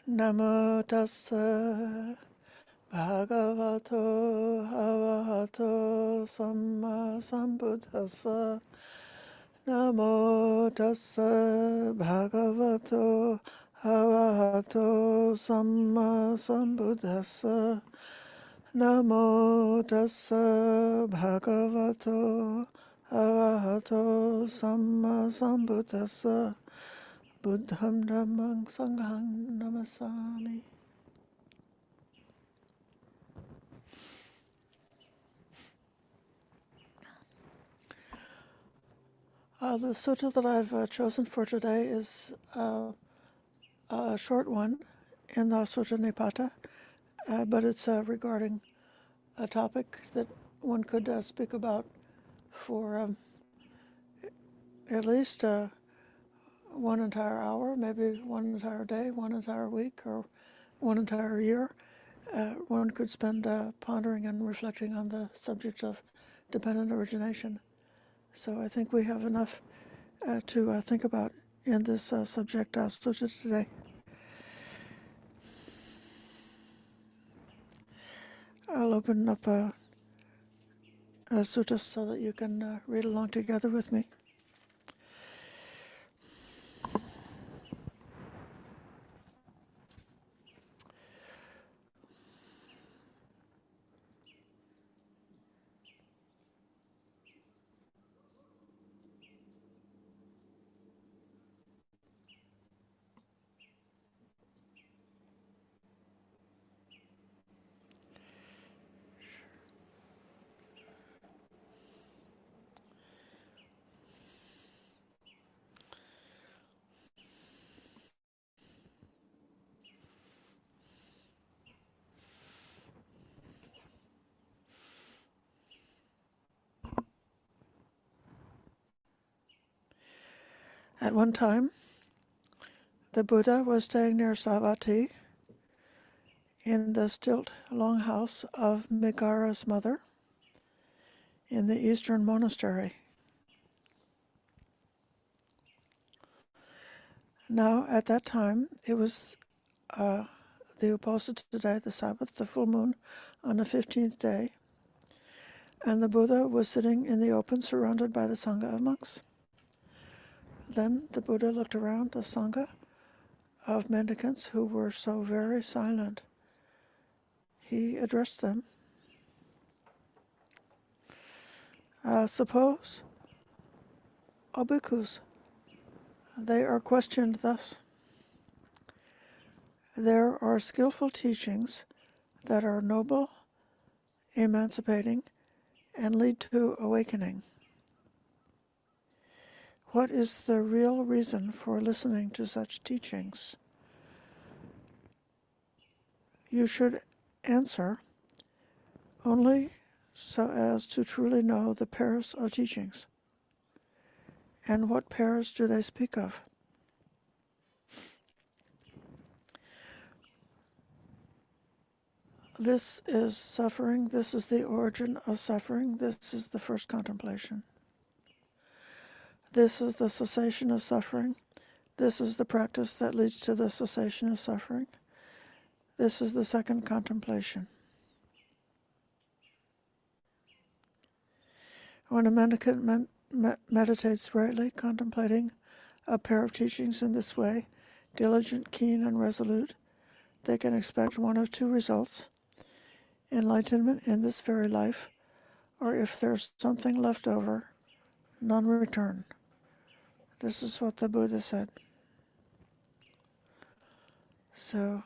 Namo tassa bhagavato arahato samma sambuddhassa. Namo tassa bhagavato arahato samma sambuddhassa. Namo tassa bhagavato arahato samma sambuddhassa. Buddham dhammam sangham namasami. The sutta that I've chosen for today is a short one in the Sutta Nipāta, but it's regarding a topic that one could speak about for at least one entire hour, maybe one entire day, one entire week, or one entire year. One could spend pondering and reflecting on the subject of dependent origination. So I think we have enough to think about in this subject sutta today. I'll open up a sutta so that you can read along together with me. At one time, the Buddha was staying near Savatthi in the stilt longhouse of Megara's mother in the eastern monastery. Now, at that time, it was the Uposatha day, the Sabbath, the full moon, on the 15th day, and the Buddha was sitting in the open surrounded by the Sangha of monks. Then the Buddha looked around the Sangha of mendicants who were so very silent. He addressed them. Suppose, O bhikkhus, they are questioned thus. There are skillful teachings that are noble, emancipating, and lead to awakening. What is the real reason for listening to such teachings? You should answer only so as to truly know the pairs of teachings. And what pairs do they speak of? This is suffering. This is the origin of suffering. This is the first contemplation. This is the cessation of suffering. This is the practice that leads to the cessation of suffering. This is the second contemplation. When a mendicant meditates rightly, contemplating a pair of teachings in this way, diligent, keen, and resolute, they can expect one of two results: enlightenment in this very life, or if there's something left over, non-return. This is what the Buddha said. So,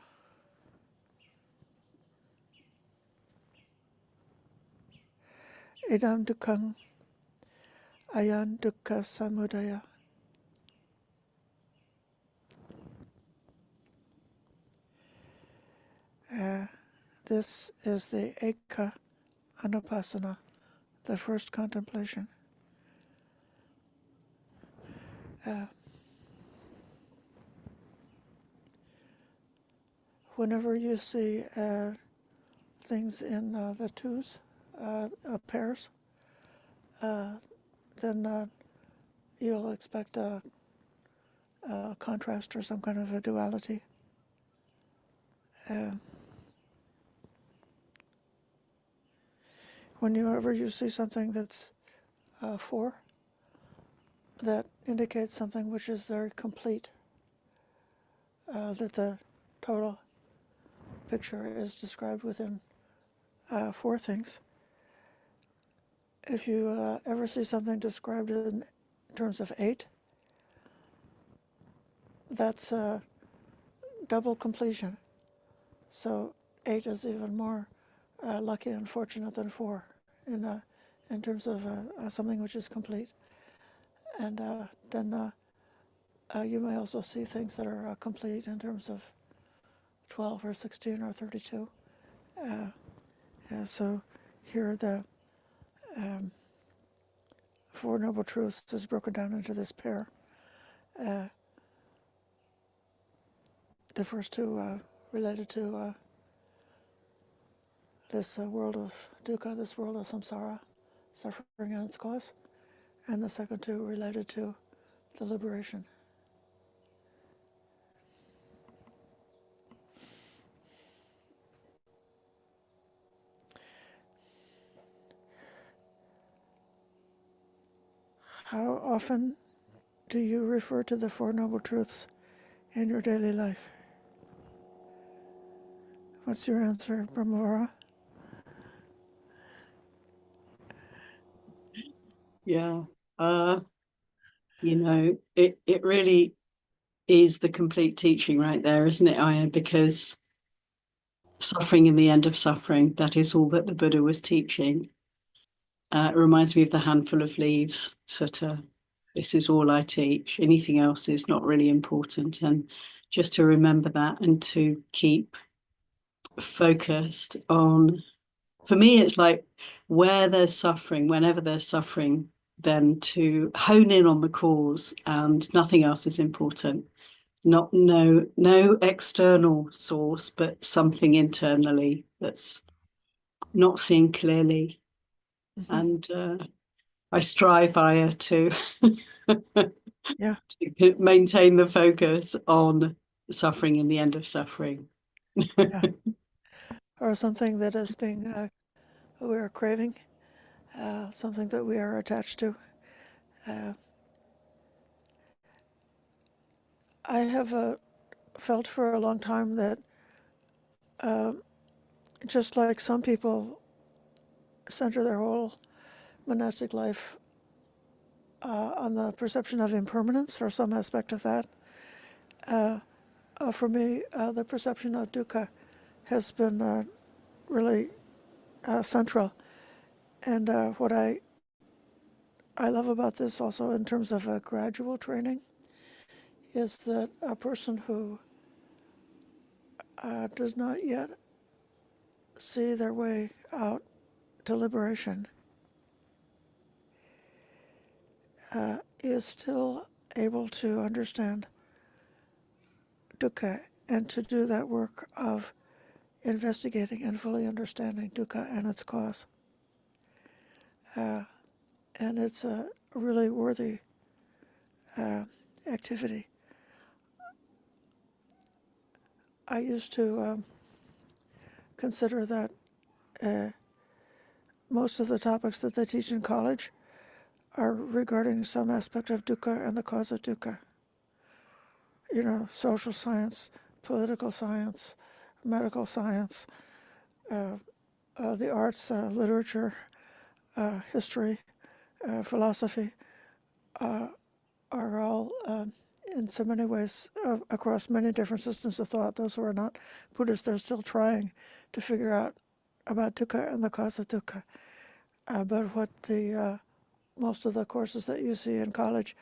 idam dukkham, ayan dukkha samudaya. This is the eka anupassana, the first contemplation. Whenever you see things in the twos, pairs, then you'll expect a contrast or some kind of a duality. Uh, whenever you see something that's 4, that indicates something which is very complete, that the total picture is described within 4 things. If you ever see something described in terms of 8, that's double completion. So 8 is even more lucky and fortunate than 4 in terms of something which is complete. And then you may also see things that are complete in terms of 12 or 16 or 32. So here the Four Noble Truths is broken down into this pair. The first 2 related to this world of dukkha, this world of samsara, suffering and its cause, and the second 2 related to the liberation. How often do you refer to the Four Noble Truths in your daily life? What's your answer, Brahmavara? Yeah. It really is the complete teaching right there, isn't it, Aya? Because suffering in the end of suffering, that is all that the Buddha was teaching. It reminds me of the handful of leaves sutta. This is all I teach. Anything else is not really important. And just to remember that and to keep focused on, for me, it's like where there's suffering, whenever there's suffering, then to hone in on the cause and nothing else is important. No external source, but something internally that's not seen clearly. And I strive, Aya, to Yeah. to maintain the focus on suffering and the end of suffering. Yeah. Or something that is being, we are craving, something that we are attached to. I have felt for a long time that just like some people center their whole monastic life on the perception of impermanence or some aspect of that, for me, the perception of dukkha has been really central. And what I love about this also in terms of a gradual training is that a person who does not yet see their way out to liberation is still able to understand dukkha and to do that work of investigating and fully understanding dukkha and its cause. And it's a really worthy activity. I used to consider that most of the topics that they teach in college are regarding some aspect of dukkha and the cause of dukkha. You know, social science, political science, medical science, the arts, literature, history, philosophy, are all, in so many ways, across many different systems of thought. Those who are not Buddhists, they're still trying to figure out about dukkha and the cause of dukkha. But what the most of the courses that you see in college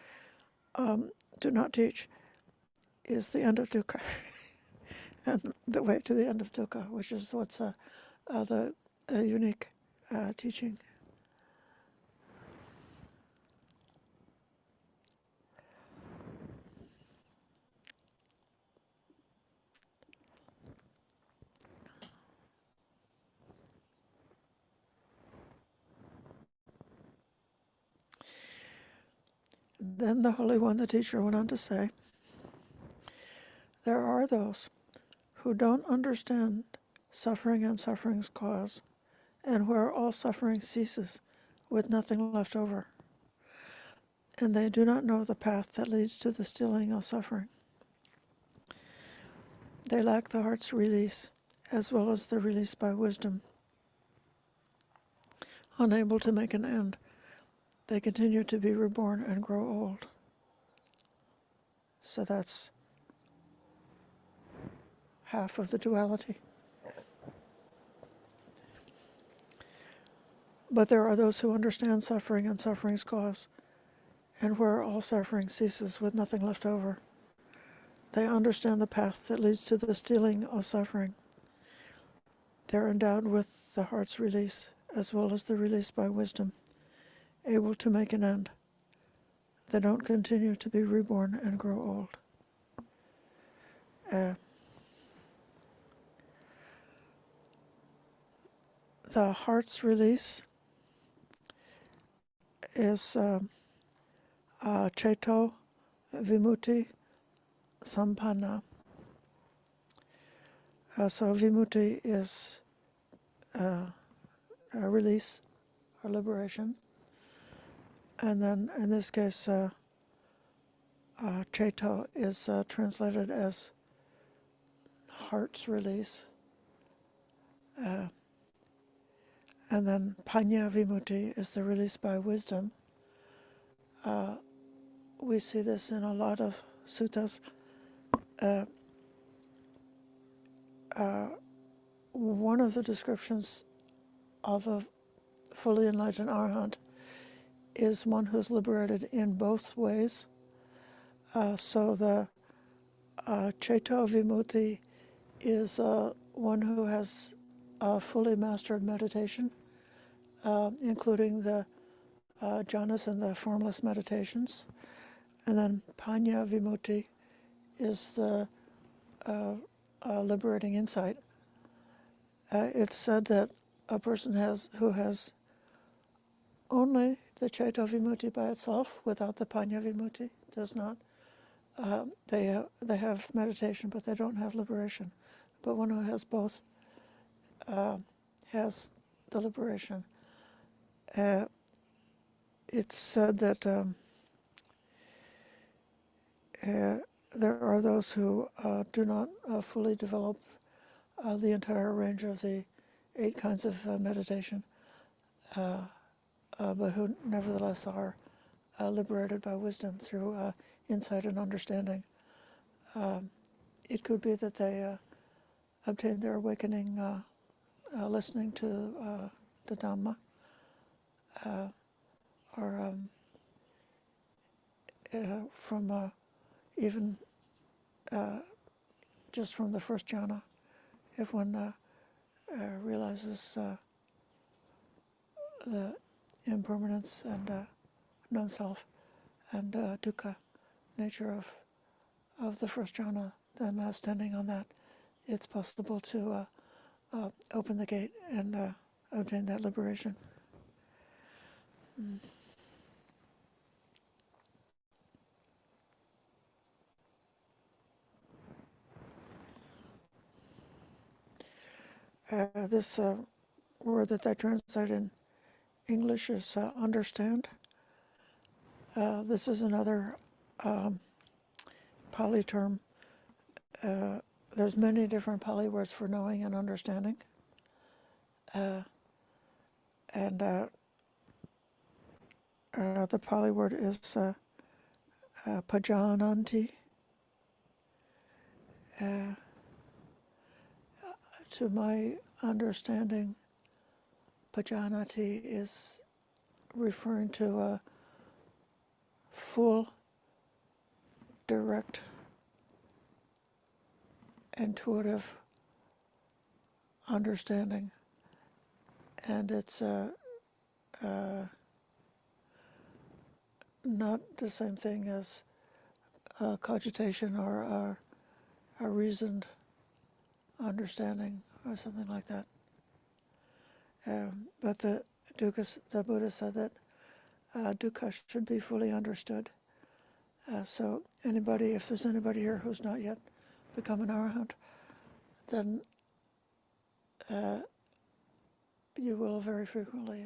do not teach is the end of dukkha and the way to the end of dukkha, which is what's the unique teaching. Then the Holy One, the teacher, went on to say, there are those who don't understand suffering and suffering's cause, and where all suffering ceases with nothing left over. And they do not know the path that leads to the stilling of suffering. They lack the heart's release, as well as the release by wisdom. Unable to make an end, they continue to be reborn and grow old. So that's half of the duality. But there are those who understand suffering and suffering's cause, and where all suffering ceases with nothing left over. They understand the path that leads to the stilling of suffering. They're endowed with the heart's release, as well as the release by wisdom, able to make an end. They don't continue to be reborn and grow old. The heart's release is ceto vimutti sampanna. So vimutti is a release or liberation. And then in this case, ceto is translated as heart's release. And then panya vimutti is the release by wisdom. We see this in a lot of suttas. One of the descriptions of a fully enlightened arahant is one who's liberated in both ways. So the ceto vimutti is one who has fully mastered meditation, including the jhanas and the formless meditations. And then panya vimutti is the liberating insight. It's said that a person who has only the ceto vimutti by itself, without the panya vimutti, does not. They have meditation, but they don't have liberation. But one who has both has the liberation. It's said that there are those who do not fully develop the entire range of the 8 kinds of meditation, but who nevertheless are liberated by wisdom through insight and understanding. It could be that they obtain their awakening listening to the Dhamma, or from even just from the first jhana, if one realizes the impermanence and non-self and dukkha nature of the first jhana, then standing on that, it's possible to open the gate and obtain that liberation. This word that I translate in English is understand. This is another Pali term. There's many different Pali words for knowing and understanding. And the Pali word is pajananti. To my understanding, pajanati is referring to a full, direct, intuitive understanding. And it's not the same thing as cogitation or a reasoned understanding or something like that. But the Buddha said that dukkha should be fully understood. So if there's anybody here who's not yet become an arahant, then you will very frequently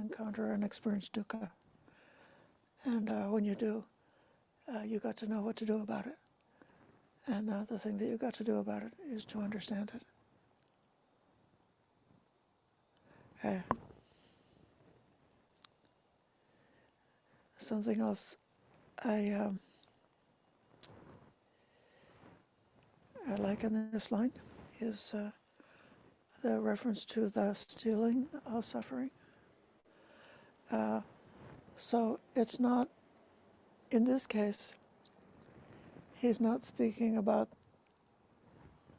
encounter and experience dukkha. And when you do, you got to know what to do about it. And the thing that you got to do about it is to understand it. Something else I like in this line is the reference to the stealing of suffering. So it's not, in this case, he's not speaking about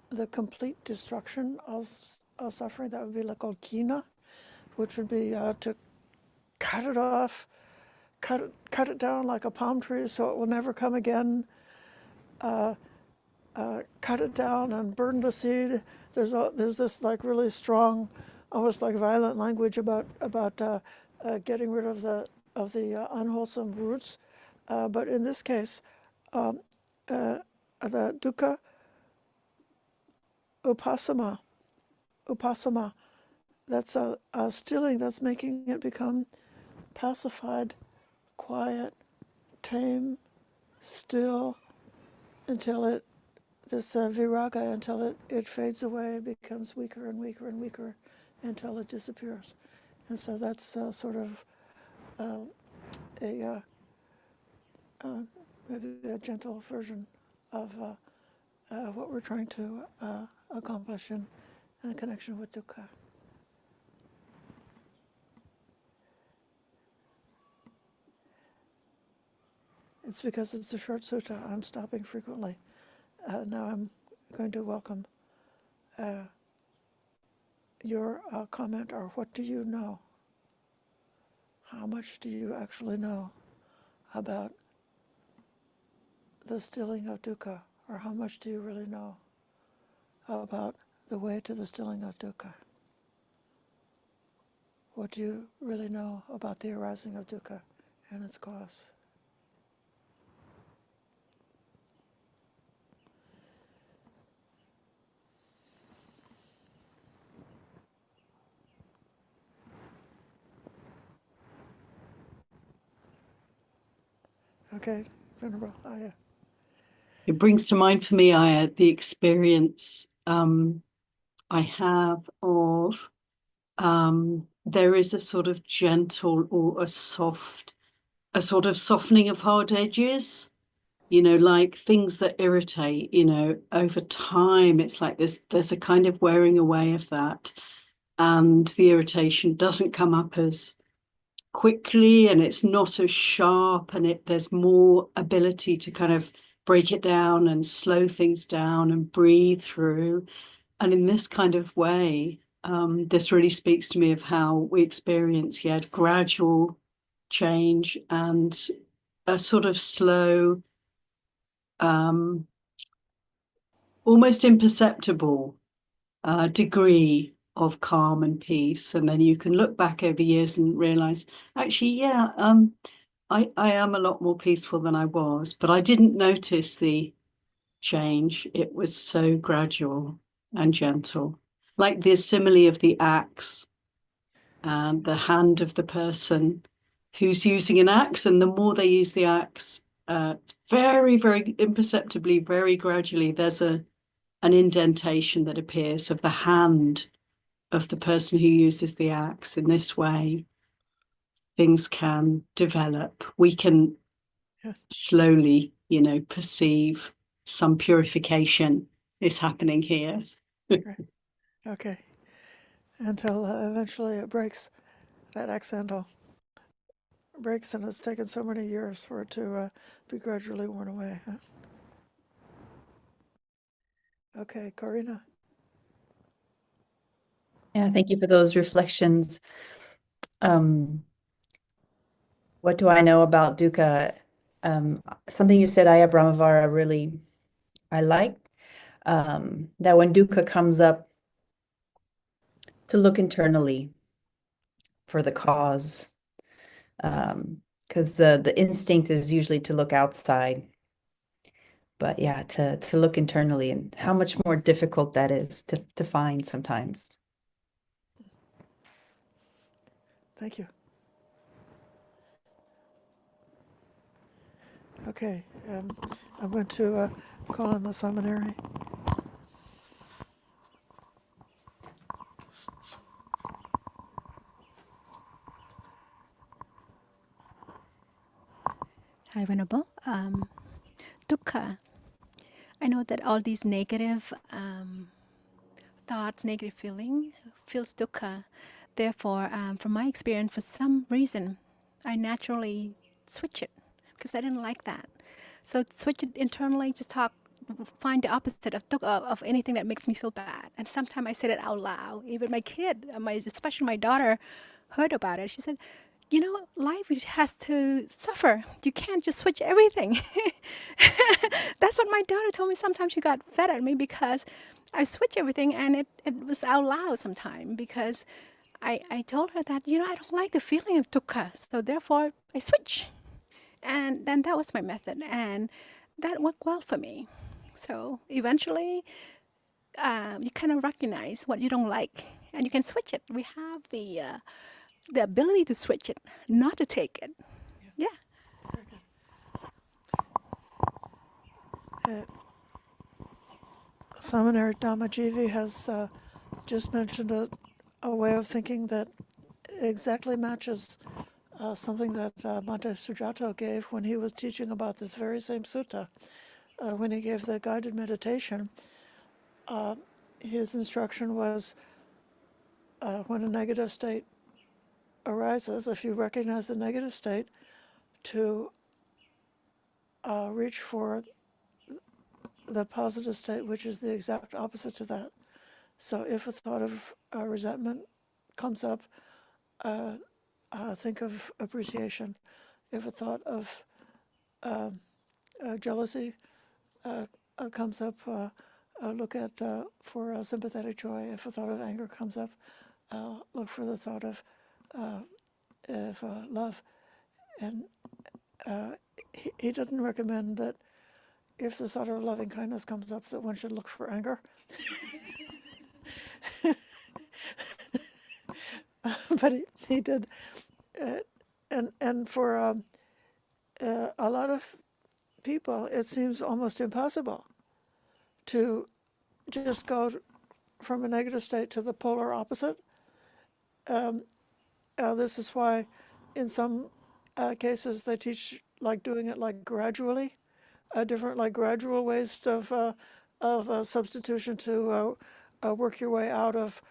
the complete destruction of suffering. That would be like called kina, which would be to cut it off, cut it down like a palm tree so it will never come again. Cut it down and burn the seed. There's this like really strong, almost like violent language about getting rid of the unwholesome roots. But in this case, the dukkha upasama, that's a stilling, that's making it become pacified, quiet, tame, still, until this viraga, until it fades away and becomes weaker and weaker and weaker until it disappears. And so that's sort of maybe a gentle version of what we're trying to accomplish in connection with dukkha. It's because it's a short sutta. I'm stopping frequently. Now I'm going to welcome your comment, or what do you know? How much do you actually know about the stilling of dukkha? Or how much do you really know about the way to the stilling of dukkha? What do you really know about the arising of dukkha and its cause? Okay, Venerable Aya. It brings to mind for me, Aya, the experience I have of there is a sort of gentle or a sort of softening of hard edges, like things that irritate, over time. It's like there's a kind of wearing away of that, and the irritation doesn't come up as quickly, and it's not as sharp, and there's more ability to kind of break it down and slow things down and breathe through. And in this kind of way, this really speaks to me of how we experience gradual change and a sort of slow, almost imperceptible degree of calm and peace. And then you can look back over years and realize, actually, I am a lot more peaceful than I was, but I didn't notice the change. It was so gradual and gentle, like the simile of the axe and the hand of the person who's using an axe. And the more they use the axe, very, very imperceptibly, very gradually, there's an indentation that appears of the hand of the person who uses the axe. In this way, things can develop. We can slowly, perceive some purification is happening here. Right. Okay. Until eventually it breaks, that axe handle breaks, and it's taken so many years for it to be gradually worn away. Huh? Okay, Karina. Yeah, thank you for those reflections. What do I know about dukkha? Something you said, Aya Brahmavara, really I like. That when dukkha comes up, to look internally for the cause. Because the instinct is usually to look outside. But yeah, to look internally and how much more difficult that is to find sometimes. Thank you. Okay, I'm going to call on the seminary. Hi, Venerable. Dukkha. I know that all these negative thoughts, negative feels dukkha. Therefore, from my experience, for some reason, I naturally switch it because I didn't like that. So switch it internally, just find the opposite of dukkha, of anything that makes me feel bad. And sometimes I said it out loud. Even my kid, especially my daughter, heard about it. She said, you know, life has to suffer. You can't just switch everything. That's what my daughter told me. Sometimes she got fed at me because I switch everything, and it was out loud sometimes because I told her that, you know, I don't like the feeling of dukkha. So therefore, I switch. And then that was my method. And that worked well for me. So eventually, you kind of recognize what you don't like, and you can switch it. We have the ability to switch it, not to take it. Yeah. Very good. Seminary Dhammajivi has just mentioned a way of thinking that exactly matches something that Bhante Sujato gave when he was teaching about this very same sutta. When he gave the guided meditation, his instruction was when a negative state arises, if you recognize the negative state, to reach for the positive state, which is the exact opposite to that. So if a thought of resentment comes up, think of appreciation. If a thought of jealousy comes up, look at for sympathetic joy. If a thought of anger comes up, look for the thought of love. And he didn't recommend that if the thought of loving kindness comes up, that one should look for anger. But he did, and for a lot of people, it seems almost impossible to just go from a negative state to the polar opposite. This is why, in some cases, they teach like doing it like gradually, different like gradual ways of substitution to work your way out of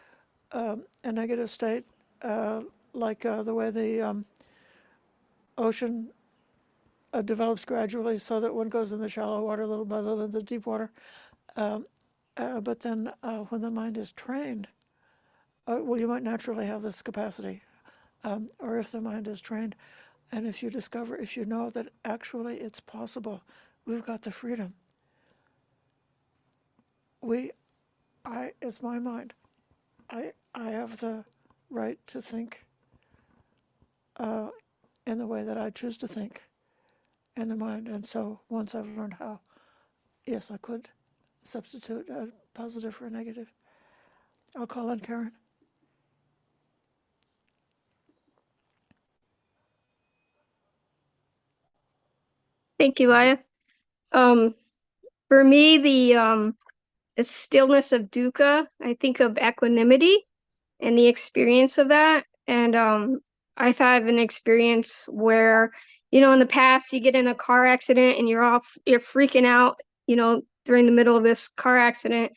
a negative state, like the way the ocean develops gradually, so that one goes in the shallow water little by little, in the deep water. But then when the mind is trained, well, you might naturally have this capacity, or if the mind is trained, and if you know that actually it's possible, we've got the freedom. It's my mind. I have the right to think in the way that I choose to think in the mind. And so once I've learned how, yes, I could substitute a positive for a negative. I'll call on Karen. Thank you, Aya. For me, the stillness of dukkha, I think of equanimity and the experience of that. And I've had an experience where, you know, in the past you get in a car accident and you're freaking out, you know, during the middle of this car accident.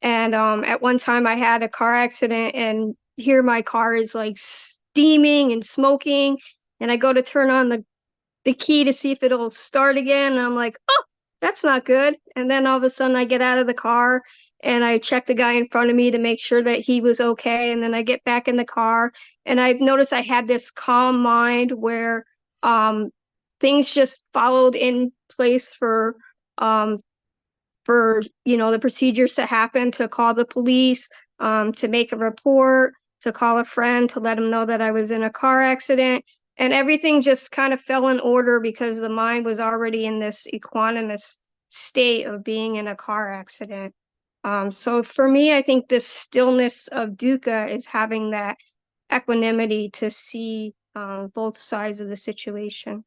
And at one time I had a car accident, and here my car is like steaming and smoking, and I go to turn on the key to see if it'll start again, and I'm like, oh, that's not good. And then all of a sudden I get out of the car and I check the guy in front of me to make sure that he was okay. And then I get back in the car, and I've noticed I had this calm mind where things just followed in place for you know, the procedures to happen, to call the police, to make a report, to call a friend to let them know that I was in a car accident. And everything just kind of fell in order because the mind was already in this equanimous state of being in a car accident. So for me, I think the stillness of dukkha is having that equanimity to see both sides of the situation.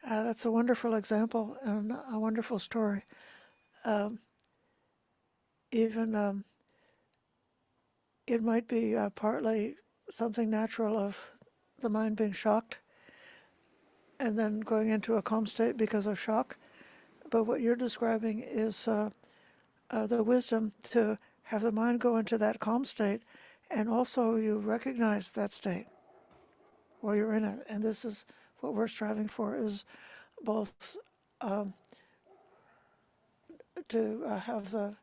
That's a wonderful example and a wonderful story. Even it might be partly something natural of the mind being shocked and then going into a calm state because of shock. But what you're describing is the wisdom to have the mind go into that calm state, and also you recognize that state while you're in it. And this is what we're striving for, is both to have the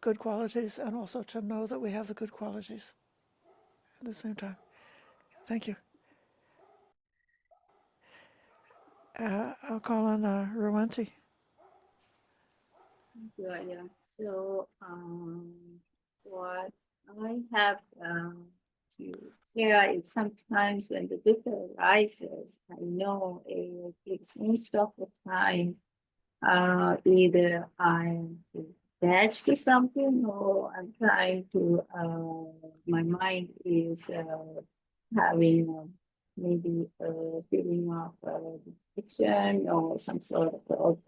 good qualities and also to know that we have the good qualities at the same time. Thank you. I'll call on Rowanti. Yeah. So, what I have to share is sometimes when the dukkha arises, I know it's most of the time either I'm attached to something or I'm trying to, my mind is having maybe a feeling of distraction or some sort of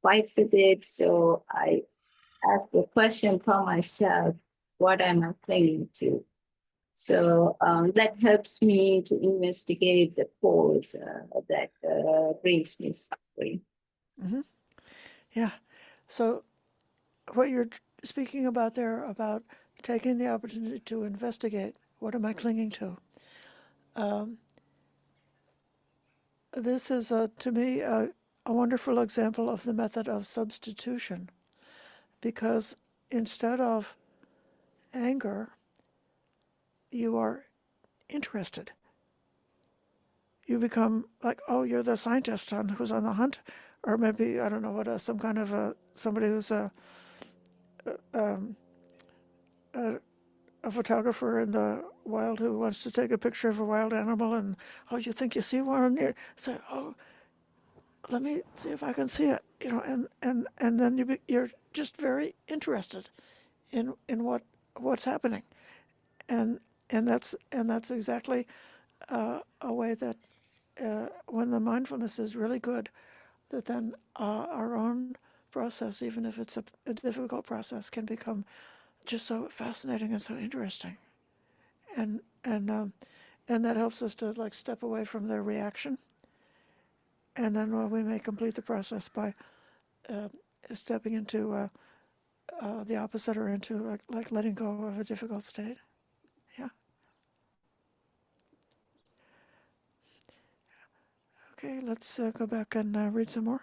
fight with it. So I ask the question for myself, what am I clinging to? So that helps me to investigate the cause that brings me suffering. Mm-hmm. Yeah. So what you're speaking about there, about taking the opportunity to investigate, what am I clinging to? This is, to me, a wonderful example of the method of substitution, because instead of anger, you are interested. You become like, oh, you're the scientist who's on the hunt, or maybe, I don't know what, some kind of somebody who's a photographer in the wild who wants to take a picture of a wild animal, and oh, you think you see one near? Say, oh, let me see if I can see it, and then you're just very interested in what's happening, and that's exactly a way that when the mindfulness is really good, that then our own process, even if it's a difficult process, can become just so fascinating and so interesting, and that helps us to like step away from the reaction, and then we may complete the process by stepping into the opposite, or into like letting go of a difficult state. Yeah. Okay, let's go back and read some more.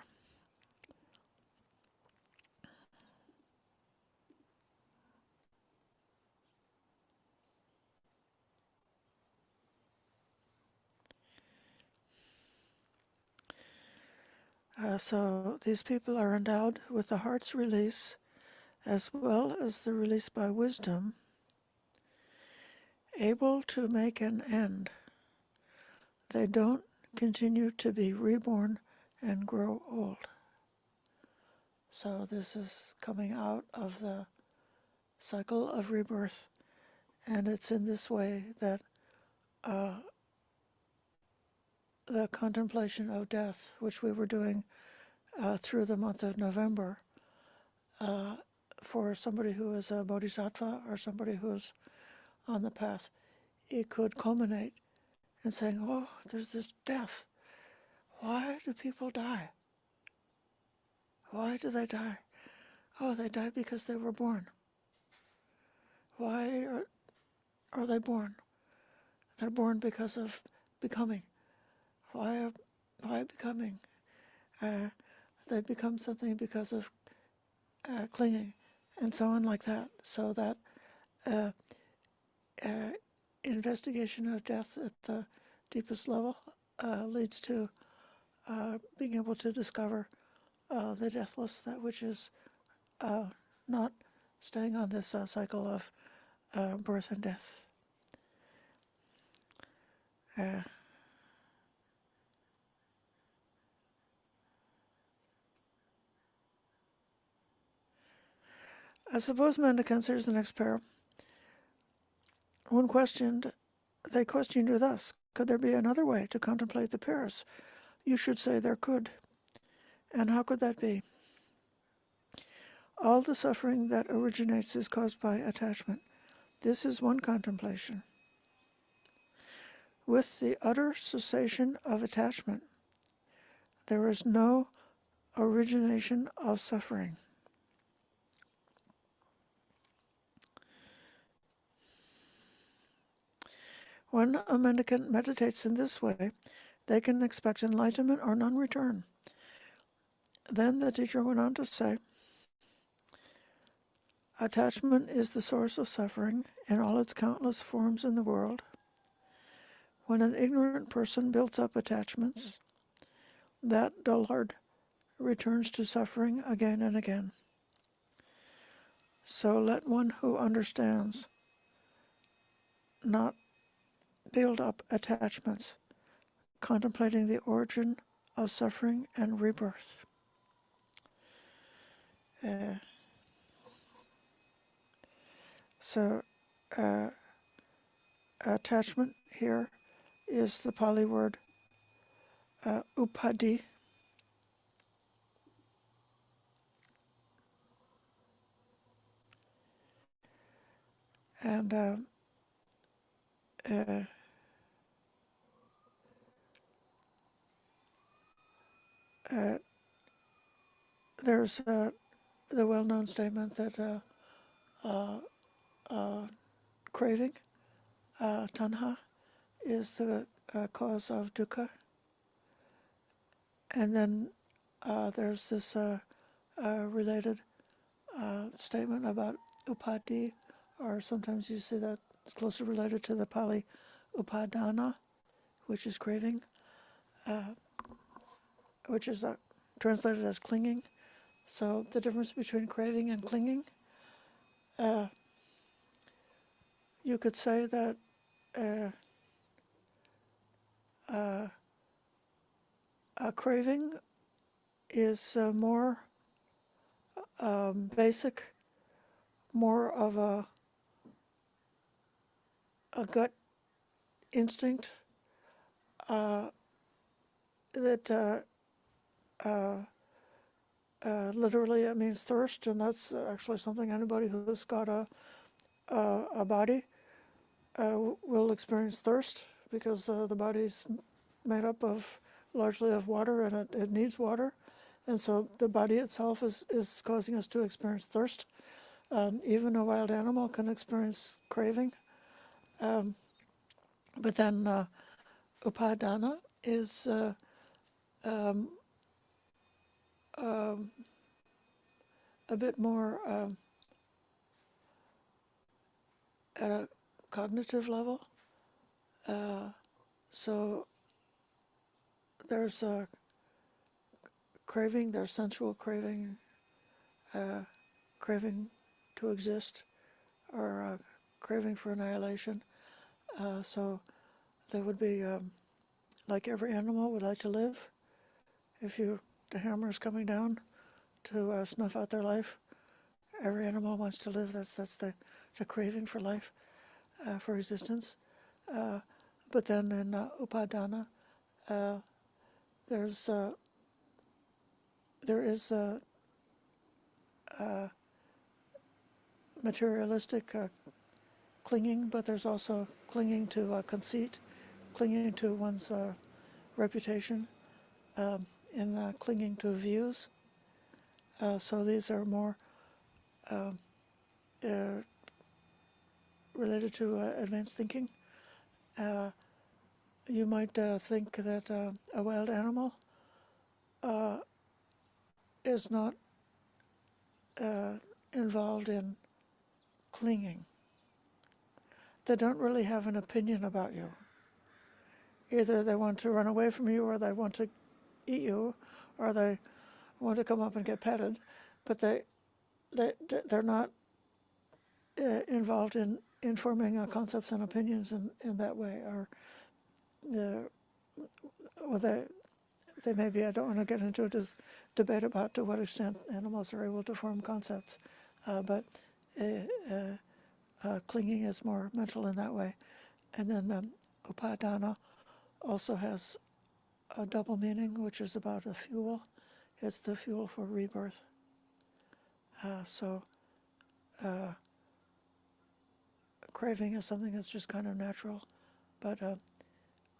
So these people are endowed with the heart's release as well as the release by wisdom, able to make an end. They don't continue to be reborn and grow old. So this is coming out of the cycle of rebirth, and it's in this way that the contemplation of death, which we were doing through the month of November, for somebody who is a bodhisattva or somebody who's on the path, it could culminate in saying, oh, there's this death. Why do people die? Why do they die? Oh, they die because they were born. Why are they born? They're born because of becoming. Why becoming? They become something because of clinging, and so on like that. So that investigation of death at the deepest level leads to being able to discover the deathless, that which is not staying on this cycle of birth and death. I suppose mendicants, here's the next pair. When questioned, they questioned you thus: could there be another way to contemplate the pairs? You should say there could. And how could that be? All the suffering that originates is caused by attachment. This is one contemplation. With the utter cessation of attachment, there is no origination of suffering. When a mendicant meditates in this way, they can expect enlightenment or non-return. Then the teacher went on to say, attachment is the source of suffering in all its countless forms in the world. When an ignorant person builds up attachments, that dullard returns to suffering again and again. So let one who understands not build up attachments, contemplating the origin of suffering and rebirth. Attachment here is the Pali word upadi. And there's the well-known statement that craving, tanha, is the cause of dukkha. And then there's this related statement about upadi, or sometimes you see that it's closely related to the Pali upadana, which is craving, which is translated as clinging. So the difference between craving and clinging, you could say that a craving is more basic, more of a gut instinct that literally it means thirst, and that's actually something anybody who's got a body will experience thirst, because the body's made up of largely of water, and it needs water, and so the body itself is causing us to experience thirst. Even a wild animal can experience craving, but then upadana is a bit more at a cognitive level. So there's a craving, there's sensual craving, craving to exist, or craving for annihilation. So there would be, like every animal would like to live. If the hammer is coming down to snuff out their life, every animal wants to live. That's the craving for life, for existence. But then in upadana, there is materialistic clinging, but there's also clinging to conceit, clinging to one's reputation, and clinging to views. So these are more related to advanced thinking. You might think that a wild animal is not involved in clinging. They don't really have an opinion about you. Either they want to run away from you, or they want to eat you, or they want to come up and get petted, but they're not involved in forming concepts and opinions in that way, or they maybe, I don't want to get into this debate about to what extent animals are able to form concepts but clinging is more mental in that way. And then upadana also has a double meaning, which is about a fuel. It's the fuel for rebirth. So craving is something that's just kind of natural, but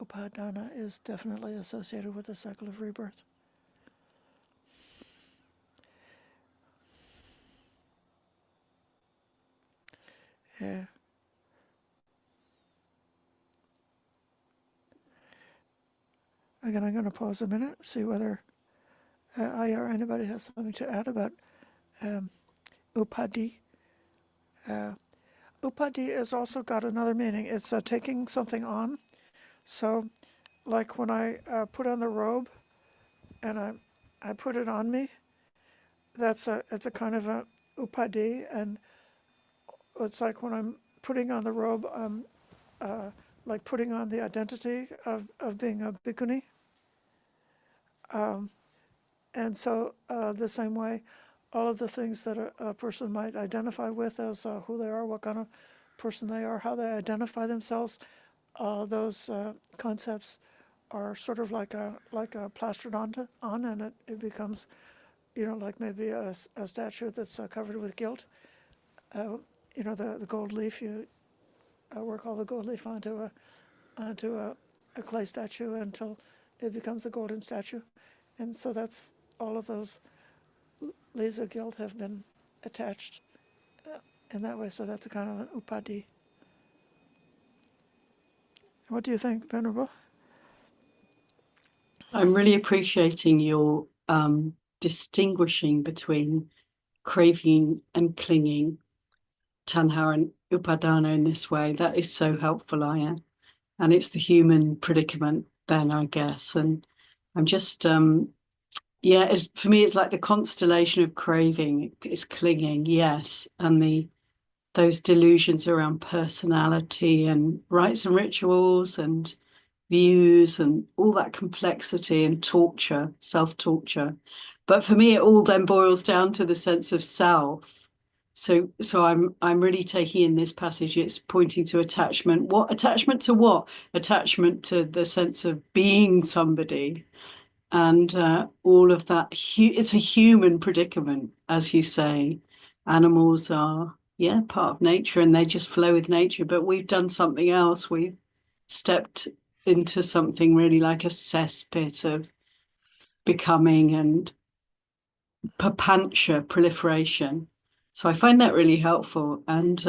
upadana is definitely associated with the cycle of rebirth. Yeah. Again, I'm going to pause a minute, see whether I or anybody has something to add about upadi. Upadi has also got another meaning. It's taking something on. So, like when I put on the robe and I put it on me, it's a kind of a upadi, and it's like when I'm putting on the robe, I'm like putting on the identity of being a bhikkhuni. And so the same way, all of the things that a person might identify with as who they are, what kind of person they are, how they identify themselves, those concepts are sort of like a plastered on, and it becomes, like maybe a statue that's covered with gilt. The gold leaf, you work all the gold leaf onto a clay statue until it becomes a golden statue. And so that's all of those leaves of guilt have been attached in that way. So that's a kind of an upadi. What do you think, Venerable? I'm really appreciating your distinguishing between craving and clinging, tanha and upadana in this way. That is so helpful, Aya. And it's the human predicament then, I guess. And I'm just, for me, it's like the constellation of craving is clinging, yes. And those delusions around personality and rites and rituals and views and all that complexity and torture, self-torture. But for me, it all then boils down to the sense of self. So I'm really taking in this passage, it's pointing to attachment. What attachment to what? Attachment to the sense of being somebody. And all of that, it's a human predicament, as you say. Animals are, part of nature and they just flow with nature. But we've done something else. We've stepped into something really like a cesspit of becoming and papancha, proliferation. So I find that really helpful. And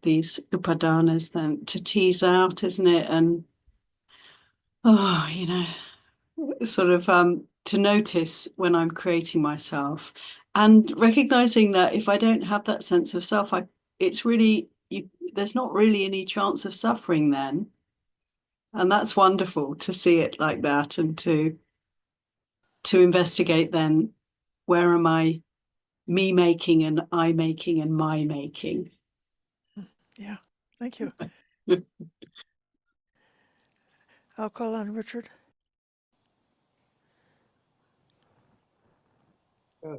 these upadanas then to tease out, isn't it? And, sort of to notice when I'm creating myself and recognizing that if I don't have that sense of self, it's really, there's not really any chance of suffering then. And that's wonderful to see it like that and to investigate then, where am I me making and I making and my making? Yeah, thank you. I'll call on Richard.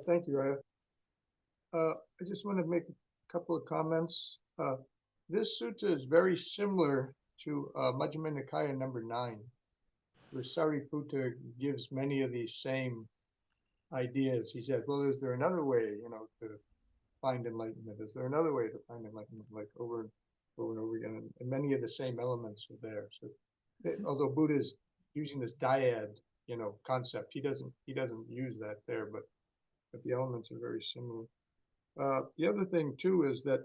Thank you, Raya. I just want to make a couple of comments. This sutta is very similar to Majjhima Nikaya number 9, where Sariputta gives many of these same ideas. He said, well, is there another way, to find enlightenment? Is there another way to find enlightenment? Like over and over again. And many of the same elements are there. So although Buddha is using this dyad, concept, he doesn't use that there, but the elements are very similar. The other thing too is that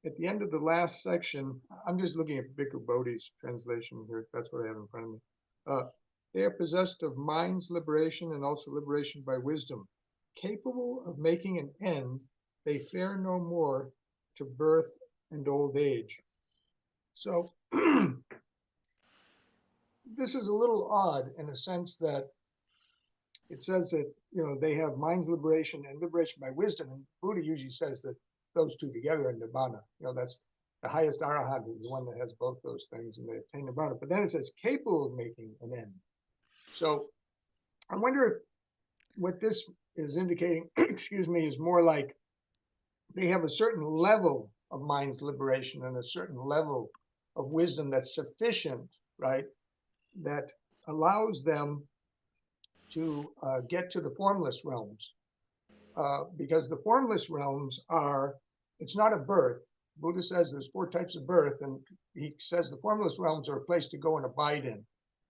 at the end of the last section, I'm just looking at Bhikkhu Bodhi's translation here. That's what I have in front of me. They are possessed of mind's liberation and also liberation by wisdom. Capable of making an end, they fare no more to birth and old age. So this is a little odd in a sense that it says that, they have mind's liberation and liberation by wisdom. And Buddha usually says that those two together are nibbana. That's the highest arahant, is the one that has both those things and they attain nibbana. But then it says capable of making an end. So I wonder if what this is indicating, excuse me, is more like they have a certain level of mind's liberation and a certain level of wisdom that's sufficient, right, that allows them to get to the formless realms. Because the formless realms are, it's not a birth. Buddha says there's 4 types of birth, and he says the formless realms are a place to go and abide in.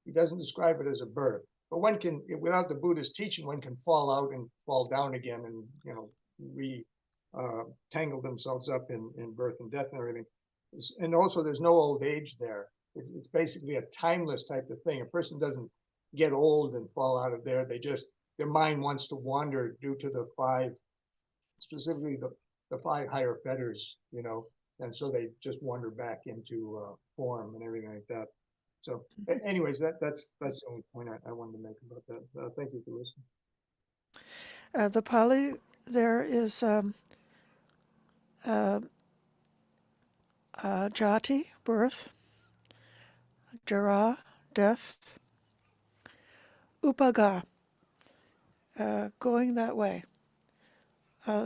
He doesn't describe it as a birth. But one can, without the Buddha's teaching, one can fall out and fall down again and, you know, tangle themselves up in birth and death and everything. And also there's no old age there. It's basically a timeless type of thing. A person doesn't get old and fall out of there. They just, their mind wants to wander due to the 5, specifically the 5 higher fetters, you know, and so they just wander back into form and everything like that. So anyways, that's the only point I wanted to make about that. Thank you for listening. The Pali there is jati, birth, jara, death, upaga, going that way.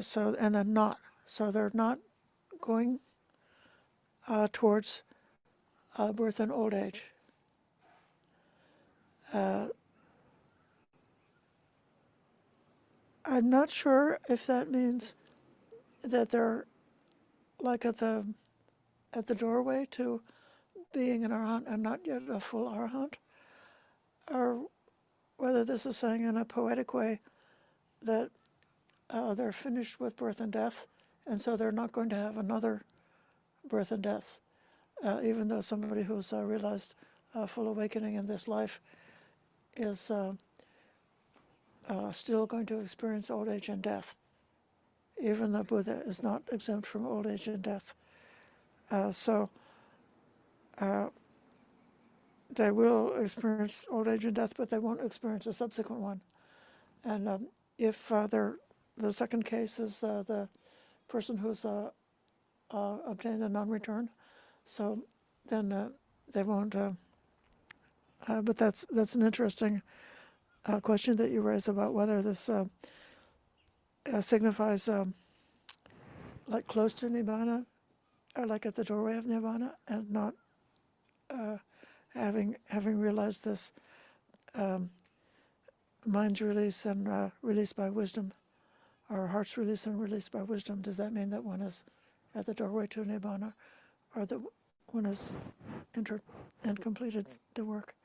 So, and then not. So they're not going towards birth and old age. I'm not sure if that means that they're like at the doorway to being an arahant and not yet a full arahant, or whether this is saying in a poetic way that they're finished with birth and death, and so they're not going to have another birth and death, even though somebody who's realized full awakening in this life is still going to experience old age and death. Even the Buddha is not exempt from old age and death. So they will experience old age and death, but they won't experience a subsequent one. And if the second case is the person who's obtained a non-return, so then they won't. But that's an interesting question that you raise about whether this signifies like close to Nibbana, or like at the doorway of Nibbana, and not having realized this mind's release and release by wisdom, or heart's release and release by wisdom. Does that mean that one is at the doorway to Nibbana, or that one has entered and completed the work?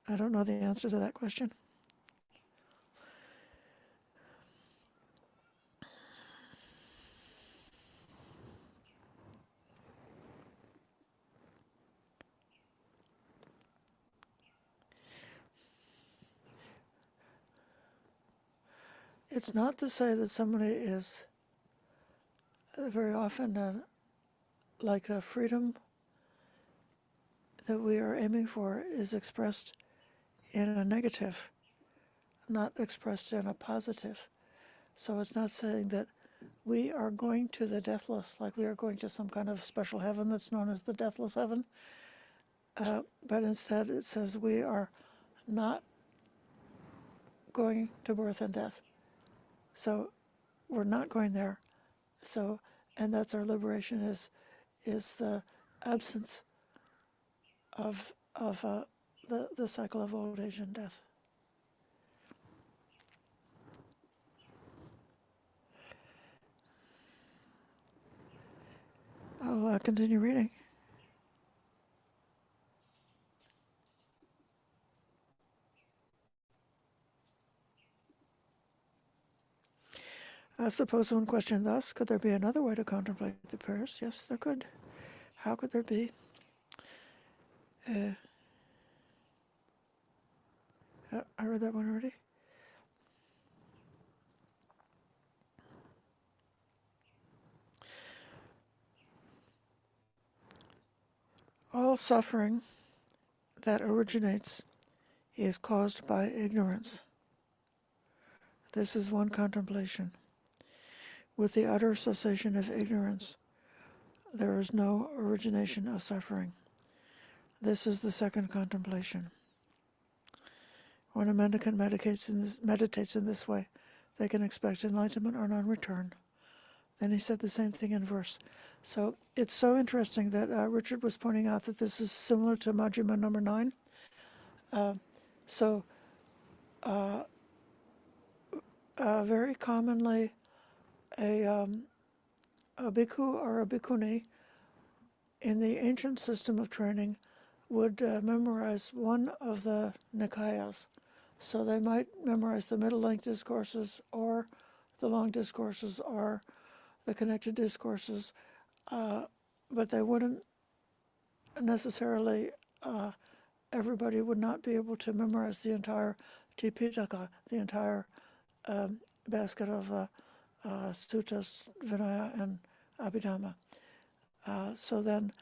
I don't know the answer to that question. It's not to say that somebody is very often like a freedom that we are aiming for is expressed in a negative, not expressed in a positive. So it's not saying that we are going to the deathless, like we are going to some kind of special heaven that's known as the deathless heaven. But instead it says we are not going to birth and death. So we're not going there. So, and that's our liberation, is the absence of the cycle of old age and death. I'll continue reading. I suppose one question thus, could there be another way to contemplate the pairs? Yes, there could. How could there be? I read that one already. All suffering that originates is caused by ignorance. This is one contemplation. With the utter cessation of ignorance, there is no origination of suffering. This is the second contemplation. When a mendicant meditates in this way, they can expect enlightenment or non-return. Then he said the same thing in verse. So it's so interesting that Richard was pointing out that this is similar to Majjhima number 9. So very commonly a bhikkhu or a bhikkhuni in the ancient system of training would memorize one of the Nikayas. So they might memorize the middle length discourses or the long discourses or the connected discourses, but they wouldn't necessarily, everybody would not be able to memorize the entire Tipitaka, the entire basket of suttas, Vinaya, and Abhidhamma. So then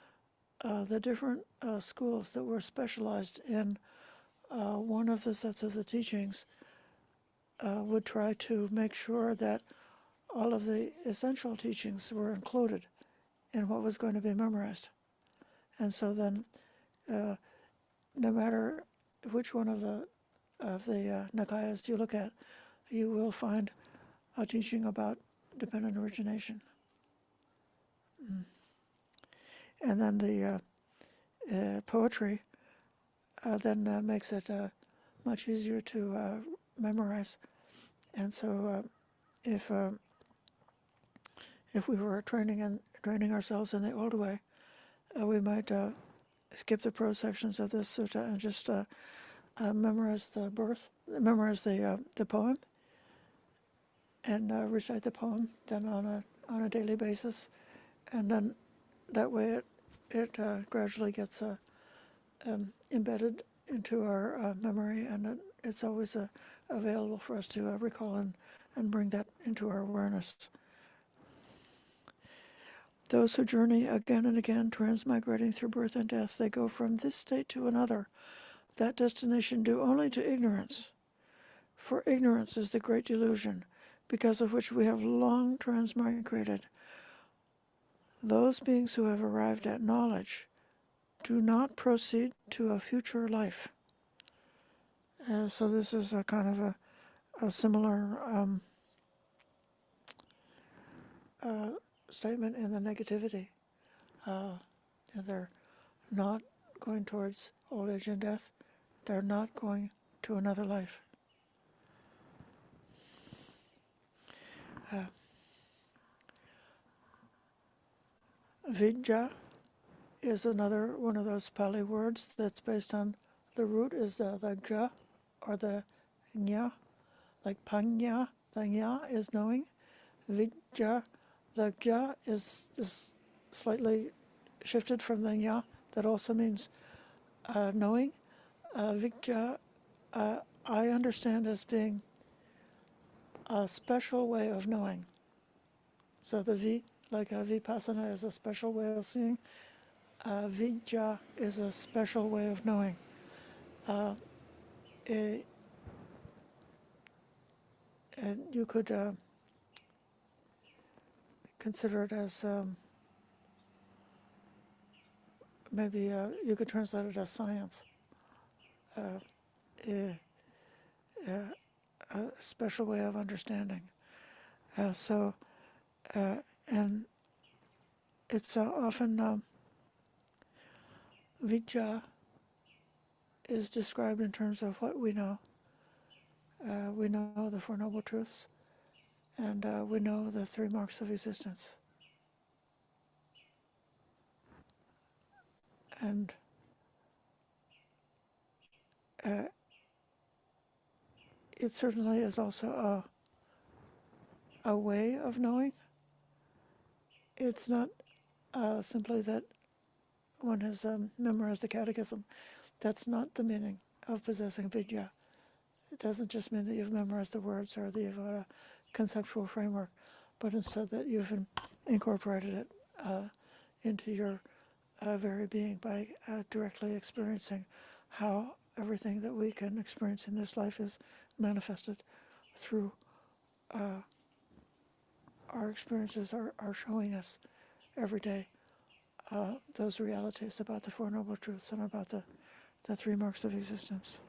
the different schools that were specialized in one of the sets of the teachings would try to make sure that all of the essential teachings were included in what was going to be memorized. And so then, no matter which one of the Nikayas you look at, you will find a teaching about dependent origination. And then the poetry then makes it much easier to memorize. And so if we were training ourselves in the old way, we might skip the prose sections of this sutta and just memorize the poem, and recite the poem then on a daily basis, and then that way it gradually gets embedded into our memory, and it's always available for us to recall and bring that into our awareness. Those who journey again and again, transmigrating through birth and death, they go from this state to another, that destination due only to ignorance. For ignorance is the great delusion, because of which we have long transmigrated. Those beings who have arrived at knowledge do not proceed to a future life. So this is a kind of a similar statement in the negativity. They're not going towards old age and death. They're not going to another life. Vidya is another one of those Pali words that's based on the root is the ja or the nya, like panya. The nya is knowing. Vidya, the ja is slightly shifted from the nya. That also means knowing. Vidya, I understand as being a special way of knowing. So the vi, like vipassana is a special way of seeing. Vidya is a special way of knowing. And you could consider it as maybe you could translate it as science. A special way of understanding. And it's often Vidya is described in terms of what we know. We know the Four Noble Truths, and we know the three marks of existence. And it certainly is also a way of knowing. It's not simply that one has memorized the catechism. That's not the meaning of possessing vidya. It doesn't just mean that you've memorized the words or that you've got a conceptual framework, but instead that you've incorporated it into your very being by directly experiencing how everything that we can experience in this life is manifested through our experiences are showing us every day those realities about the Four Noble Truths and about the three marks of existence.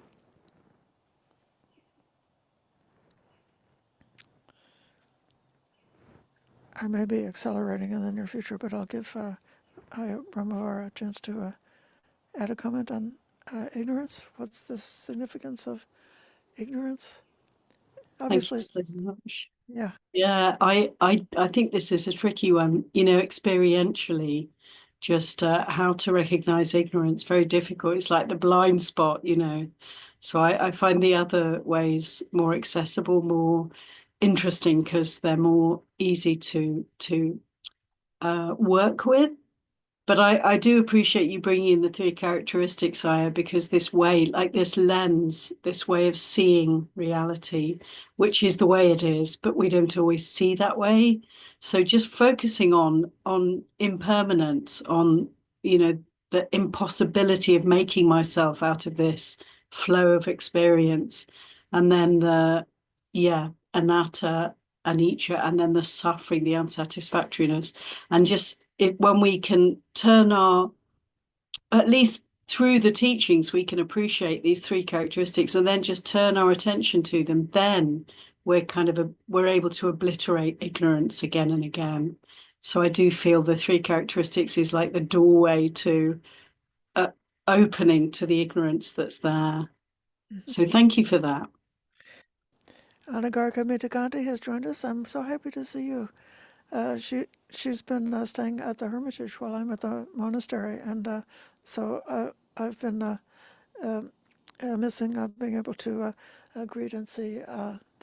I may be accelerating in the near future, but I'll give Brahmavar a chance to add a comment on ignorance. What's the significance of ignorance? Thank you Obviously, so much. yeah. Yeah, I think this is a tricky one, you know, experientially, just how to recognize ignorance, very difficult. It's like the blind spot, you know. So I find the other ways more accessible, more interesting, because they're more easy to work with. But I do appreciate you bringing in the three characteristics, Aya, because this way, like this lens, this way of seeing reality, which is the way it is, but we don't always see that way. So just focusing on impermanence, on, you know, the impossibility of making myself out of this flow of experience, and then the, yeah, anatta, anicca, and then the suffering, the unsatisfactoriness, and just when we can turn our, at least through the teachings, we can appreciate these three characteristics and then just turn our attention to them, then we're able to obliterate ignorance again and again. So I do feel the three characteristics is like the doorway to opening to the ignorance that's there. So thank you for that. Anagarika Mitakanti has joined us. I'm so happy to see you. She's been staying at the Hermitage while I'm at the monastery, and so I've been missing being able to greet and see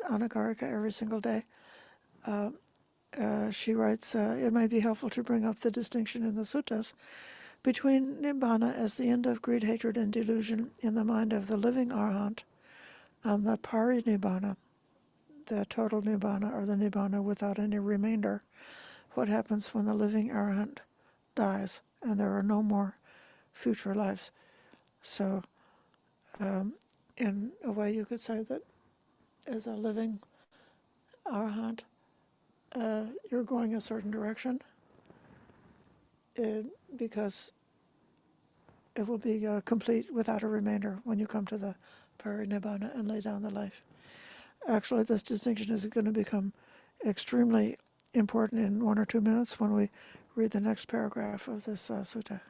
Anagarika every single day. She writes, it might be helpful to bring up the distinction in the suttas between Nibbana as the end of greed, hatred, and delusion in the mind of the living Arhat, and the Pari-Nibbana, the total Nibbana, or the Nibbana without any remainder. What happens when the living Arhat dies and there are no more future lives? So, in a way, you could say that as a living Arhat, you're going a certain direction, because it will be complete without a remainder when you come to the Parinibbana and lay down the life. Actually, this distinction is going to become extremely important in 1 or 2 minutes when we read the next paragraph of this sutta.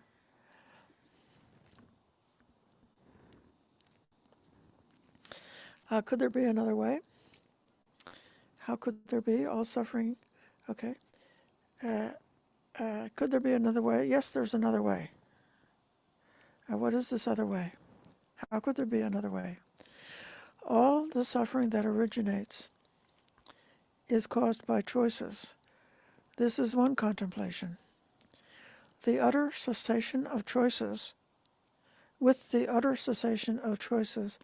Could there be another way? How could there be all suffering? Okay. Could there be another way? Yes, there's another way. What is this other way? How could there be another way? All the suffering that originates is caused by choices. This is one contemplation. The utter cessation of choices. With the utter cessation of choices,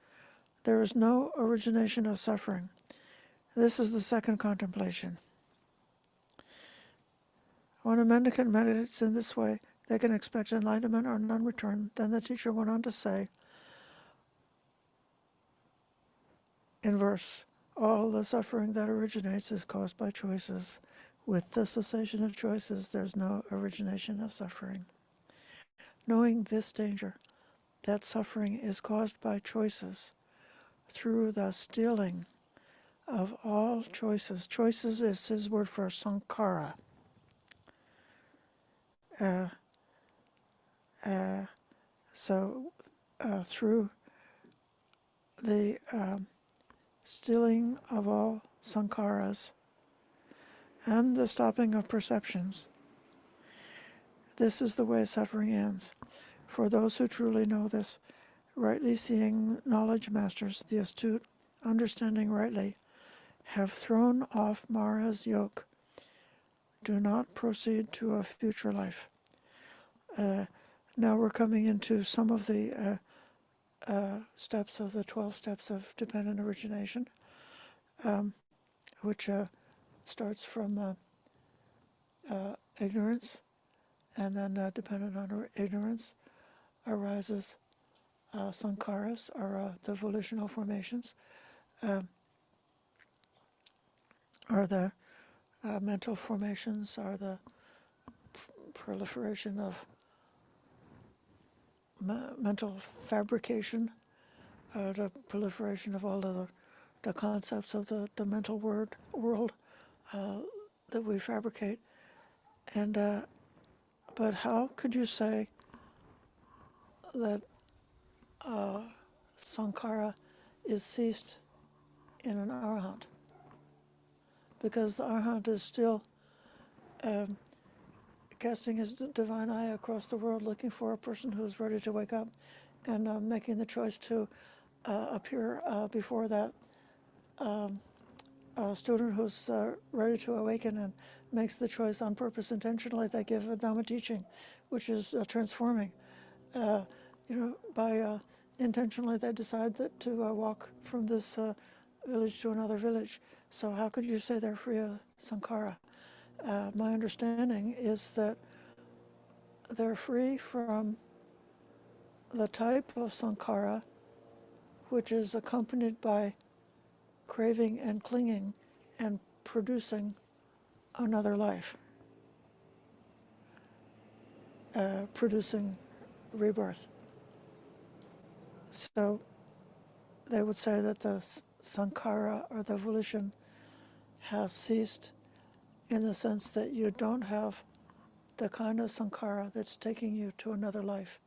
there is no origination of suffering. This is the second contemplation. When a mendicant meditates in this way, they can expect enlightenment or non-return. Then the teacher went on to say, in verse, all the suffering that originates is caused by choices. With the cessation of choices, there's no origination of suffering. Knowing this danger, that suffering is caused by choices, through the stilling of all choices. Choices is his word for sankhara. Through the stilling of all sankharas and the stopping of perceptions, this is the way suffering ends. For those who truly know this, rightly seeing knowledge masters, the astute, understanding rightly, have thrown off Mara's yoke, do not proceed to a future life. Now we're coming into some of the steps of the 12 steps of dependent origination, which starts from ignorance, and then dependent on ignorance arises sankharas, or the volitional formations, or the mental formations, or the proliferation of mental fabrication, the proliferation of all of the concepts of the mental world, that we fabricate. And but how could you say that sankhara is ceased in an arahant? Because the arahant is still casting his divine eye across the world, looking for a person who's ready to wake up, and making the choice to appear before that student who's ready to awaken, and makes the choice on purpose intentionally. They give a Dhamma teaching, which is transforming. By intentionally they decide that to walk from this village to another village. So how could you say they're free of sankhara? My understanding is that they're free from the type of sankhara which is accompanied by craving and clinging and producing another life, producing rebirth. So they would say that the sankhara, or the volition, has ceased in the sense that you don't have the kind of sankhara that's taking you to another life.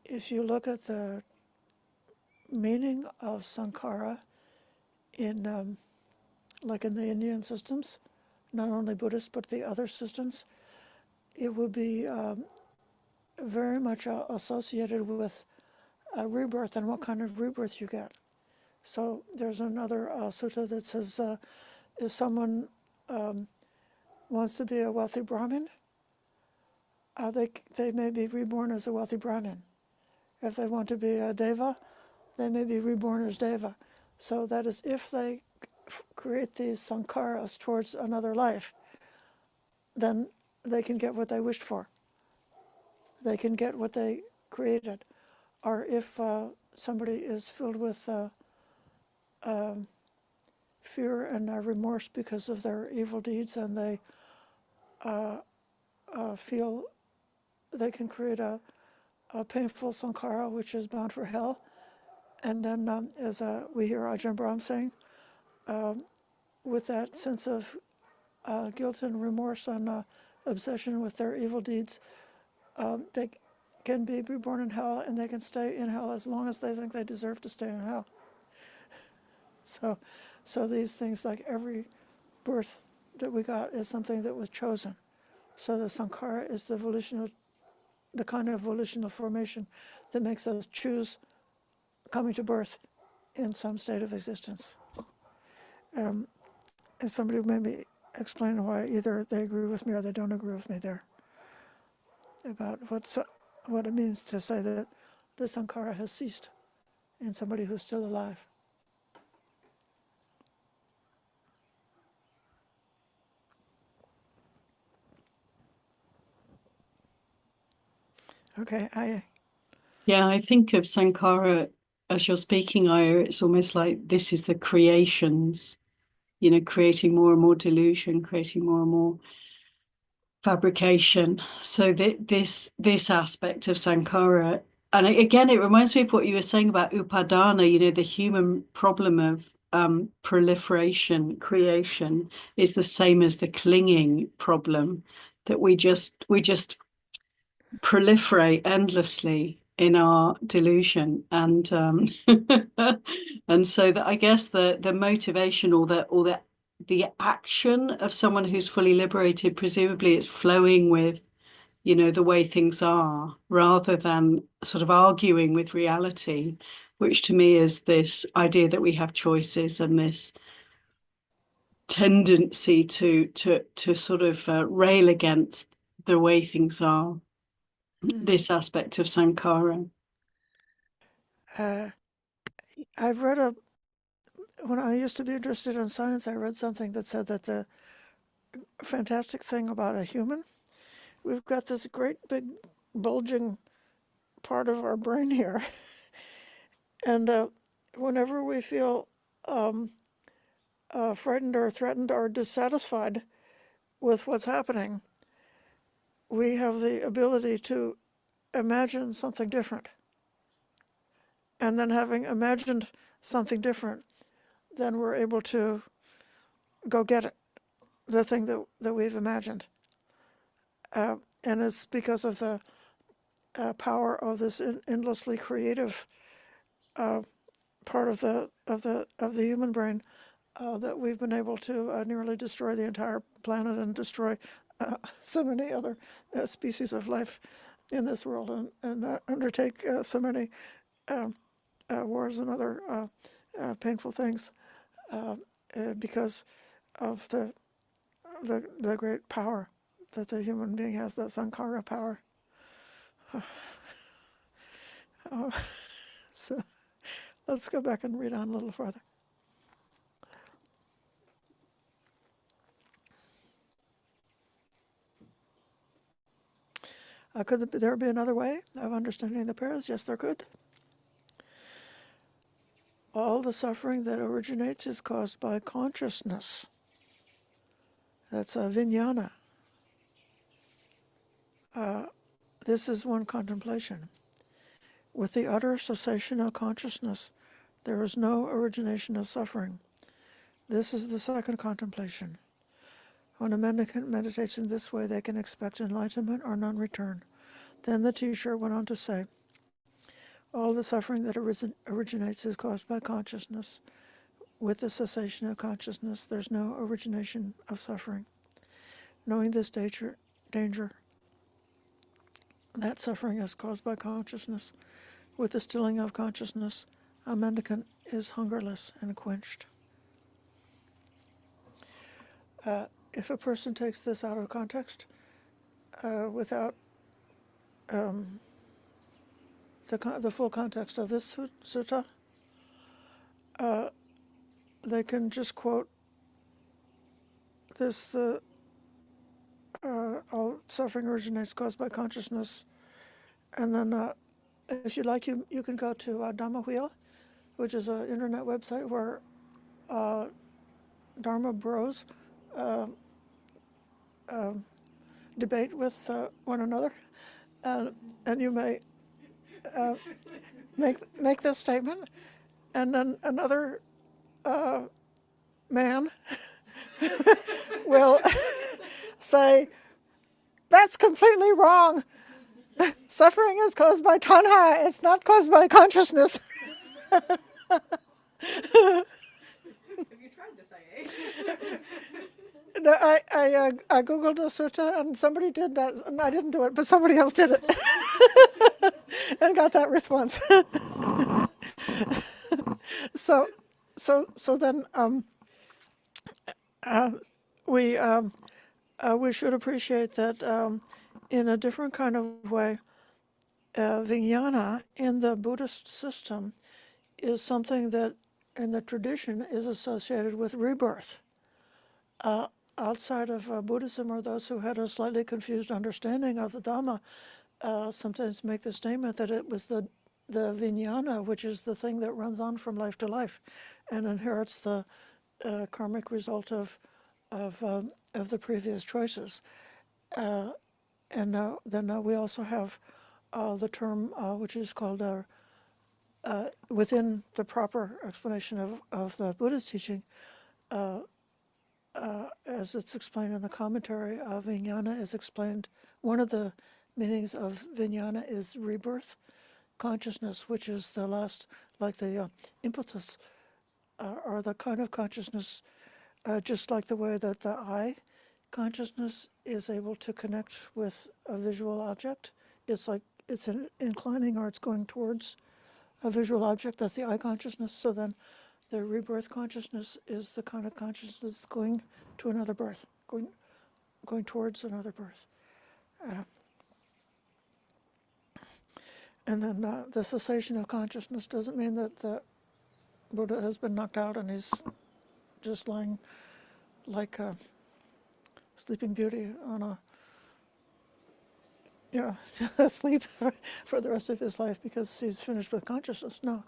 If you look at the meaning of sankhara in, like in the Indian systems, not only Buddhist but the other systems, it would be very much associated with rebirth and what kind of rebirth you get. So there's another sutta that says, if someone wants to be a wealthy Brahmin, they may be reborn as a wealthy Brahmin. If they want to be a Deva, they may be reborn as Deva. So that is, if they create these sankharas towards another life, then they can get what they wished for. They can get what they created. Or if somebody is filled with fear and remorse because of their evil deeds, and they feel they can create a painful sankhara which is bound for hell. And then, as we hear Ajahn Brahm saying, with that sense of guilt and remorse and obsession with their evil deeds, they can be reborn in hell, and they can stay in hell as long as they think they deserve to stay in hell. So these things, like every birth that we got, is something that was chosen. So the sankhara is the kind of volitional formation that makes us choose coming to birth in some state of existence. And somebody maybe explain why either they agree with me or they don't agree with me there, about what it means to say that the sankhara has ceased in somebody who's still alive. Okay, I think of sankhara as you're speaking, Aya. It's almost like this is the creations, creating more and more delusion, creating more and more fabrication. So this aspect of sankhara, and again, it reminds me of what you were saying about upadana. The human problem of proliferation, creation, is the same as the clinging problem, that we just proliferate endlessly in our delusion, and and so that I guess the motivation, or the action of someone who's fully liberated, presumably it's flowing with the way things are, rather than sort of arguing with reality, which to me is this idea that we have choices, and this tendency to sort of rail against the way things are. This aspect of sankhara. I've read when I used to be interested in science, I read something that said that the fantastic thing about a human, we've got this great big bulging part of our brain here. And whenever we feel frightened or threatened or dissatisfied with what's happening, we have the ability to imagine something different. And then, having imagined something different, then we're able to go get it, the thing that we've imagined. And it's because of the power of this endlessly creative part of the human brain that we've been able to nearly destroy the entire planet and destroy so many other species of life in this world, and undertake so many wars and other painful things because of the great power that the human being has, that sankhara power. So let's go back and read on a little further. Could there be another way of understanding the pairs? Yes, there could. All the suffering that originates is caused by consciousness. That's a vijnana. This is one contemplation. With the utter cessation of consciousness, there is no origination of suffering. This is the second contemplation. When a mendicant meditates in this way, they can expect enlightenment or non-return. Then the teacher went on to say, all the suffering that originates is caused by consciousness. With the cessation of consciousness, there's no origination of suffering. Knowing this danger, that suffering is caused by consciousness. With the stilling of consciousness, a mendicant is hungerless and quenched. If a person takes this out of context, without the full context of this sutta, they can just quote this: all suffering originates caused by consciousness. And then, if you like, you can go to Dhamma Wheel, which is an internet website where Dharma bros debate with one another, and you may make this statement, and then another man will say, that's completely wrong. Suffering is caused by tanha, it's not caused by consciousness. Have you tried this, IA? No, I Googled the sutta, and somebody did that, and I didn't do it, but somebody else did it. And got that response. So then we should appreciate that in a different kind of way, vijnana in the Buddhist system is something that in the tradition is associated with rebirth. Outside of Buddhism, or those who had a slightly confused understanding of the Dhamma, sometimes make the statement that it was the vijnana, which is the thing that runs on from life to life and inherits the karmic result of the previous choices. And then we also have the term which is called, within the proper explanation of the Buddhist teaching, as it's explained in the commentary, vijnana is explained. One of the meanings of vijnana is rebirth consciousness, which is the last, like the impetus, or the kind of consciousness, just like the way that the eye consciousness is able to connect with a visual object. It's like it's inclining, or it's going towards a visual object. That's the eye consciousness. So then the rebirth consciousness is the kind of consciousness going to another birth, going towards another birth. And then the cessation of consciousness doesn't mean that the Buddha has been knocked out and he's just lying like a Sleeping Beauty on asleep for the rest of his life because he's finished with consciousness. No,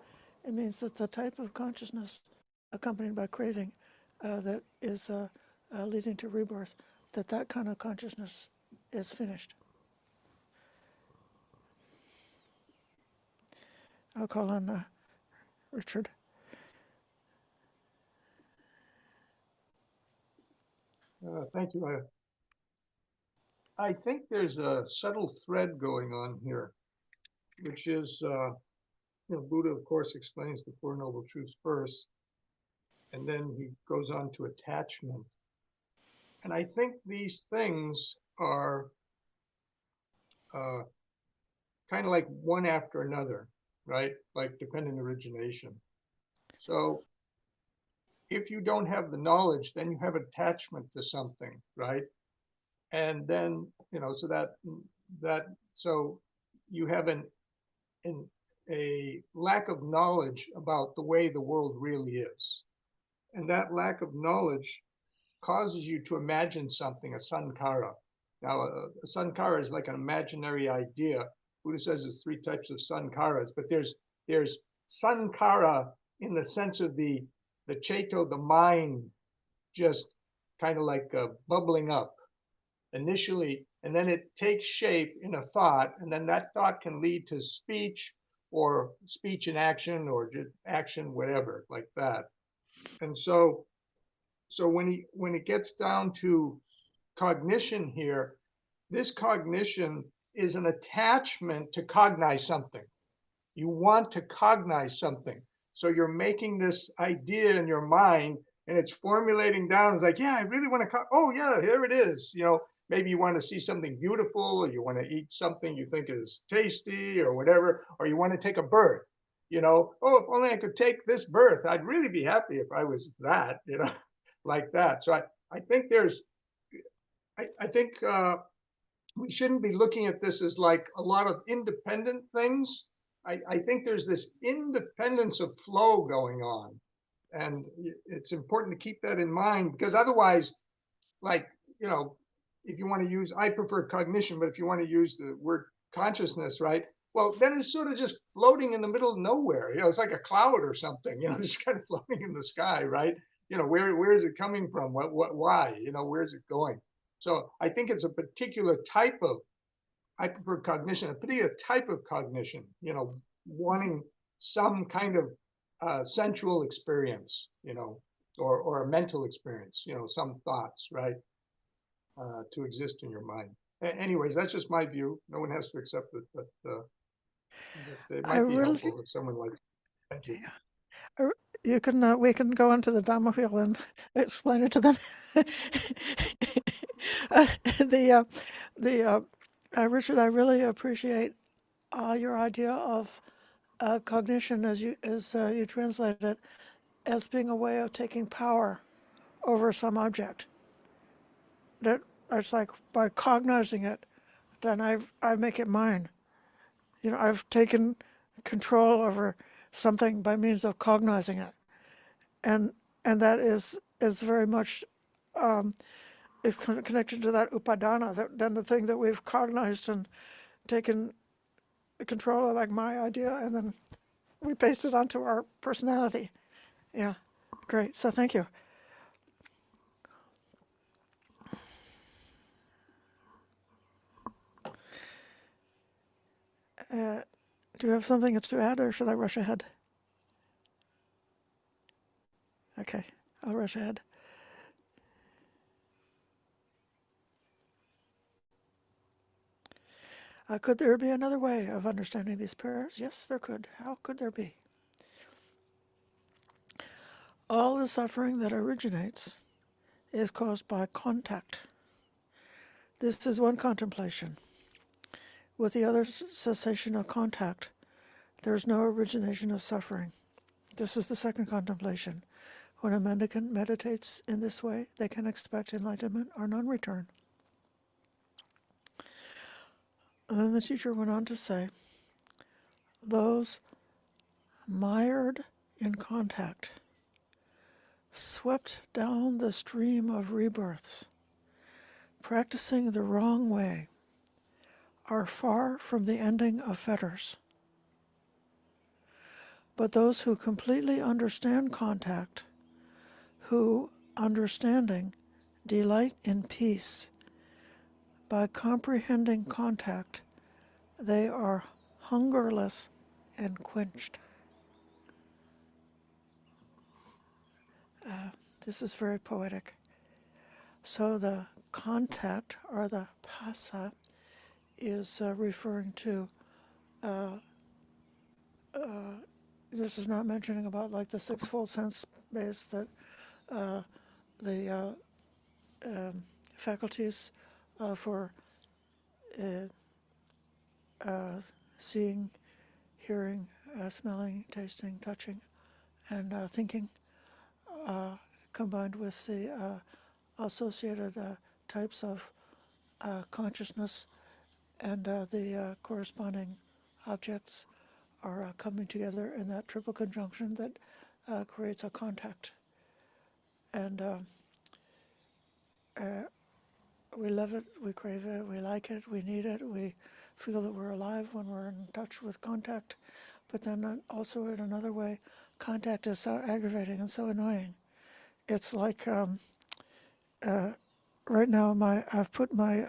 it means that the type of consciousness accompanied by craving that is leading to rebirth, that kind of consciousness is finished. I'll call on Richard. Thank you. I think there's a subtle thread going on here, which is, Buddha, of course, explains the Four Noble Truths first, and then he goes on to attachment. And I think these things are kind of like one after another, right? Like dependent origination. So if you don't have the knowledge, then you have attachment to something, right? And then, so you have a lack of knowledge about the way the world really is. And that lack of knowledge causes you to imagine something, a sankhara. Now, a sankhara is like an imaginary idea. Buddha says there's three types of sankharas, but there's sankhara in the sense of the ceto, the mind, just kind of like bubbling up initially, and then it takes shape in a thought, and then that thought can lead to speech, or speech and action, or just action, whatever, like that. And so when it gets down to cognition here, this cognition is an attachment to cognize something. You want to cognize something. So you're making this idea in your mind, and it's formulating down. It's like, yeah, I really want to, oh yeah, here it is. Maybe you want to see something beautiful, or you want to eat something you think is tasty or whatever, or you want to take a birth. Oh, if only I could take this birth, I'd really be happy if I was that, like that. So I think I think we shouldn't be looking at this as like a lot of independent things. I think there's this independence of flow going on. And it's important to keep that in mind, because otherwise, like, if you want to use, I prefer cognition, but if you want to use the word consciousness, right? Well, then it's sort of just floating in the middle of nowhere. It's like a cloud or something, just kind of floating in the sky, right? Where is it coming from? Why? Where is it going? So I think it's a particular type of, I prefer cognition, a particular type of cognition, wanting some kind of sensual experience, or a mental experience, some thoughts, right, to exist in your mind. Anyways, that's just my view. No one has to accept it, but it might be helpful if someone likes it. Thank you. You can we can go into the Dhamma wheel and explain it to them. Richard, I really appreciate your idea of cognition as you translate it as being a way of taking power over some object. That it's like by cognizing it, then I make it mine. I've taken control over something by means of cognizing it, and that is very much is connected to that upadana, then the thing that we've cognized and taken control of, like my idea, and then we paste it onto our personality. Yeah, great. So thank you. Do you have something to add, or should I rush ahead? Okay, I'll rush ahead. Could there be another way of understanding these pairs? Yes, there could. How could there be? All the suffering that originates is caused by contact. This is one contemplation. With the other cessation of contact, there is no origination of suffering. This is the second contemplation. When a mendicant meditates in this way, they can expect enlightenment or non-return. And then the teacher went on to say, those mired in contact, swept down the stream of rebirths, practicing the wrong way, are far from the ending of fetters. But those who completely understand contact, who, understanding, delight in peace, by comprehending contact, they are hungerless and quenched. This is very poetic. So the contact or the phassa is referring to, this is not mentioning about like the sixfold sense base that the faculties for seeing, hearing, smelling, tasting, touching, and thinking, combined with the associated types of consciousness and the corresponding objects are coming together in that triple conjunction that creates a contact. And we love it, we crave it, we like it, we need it, we feel that we're alive when we're in touch with contact. But then also in another way, contact is so aggravating and so annoying. It's like right now I've put my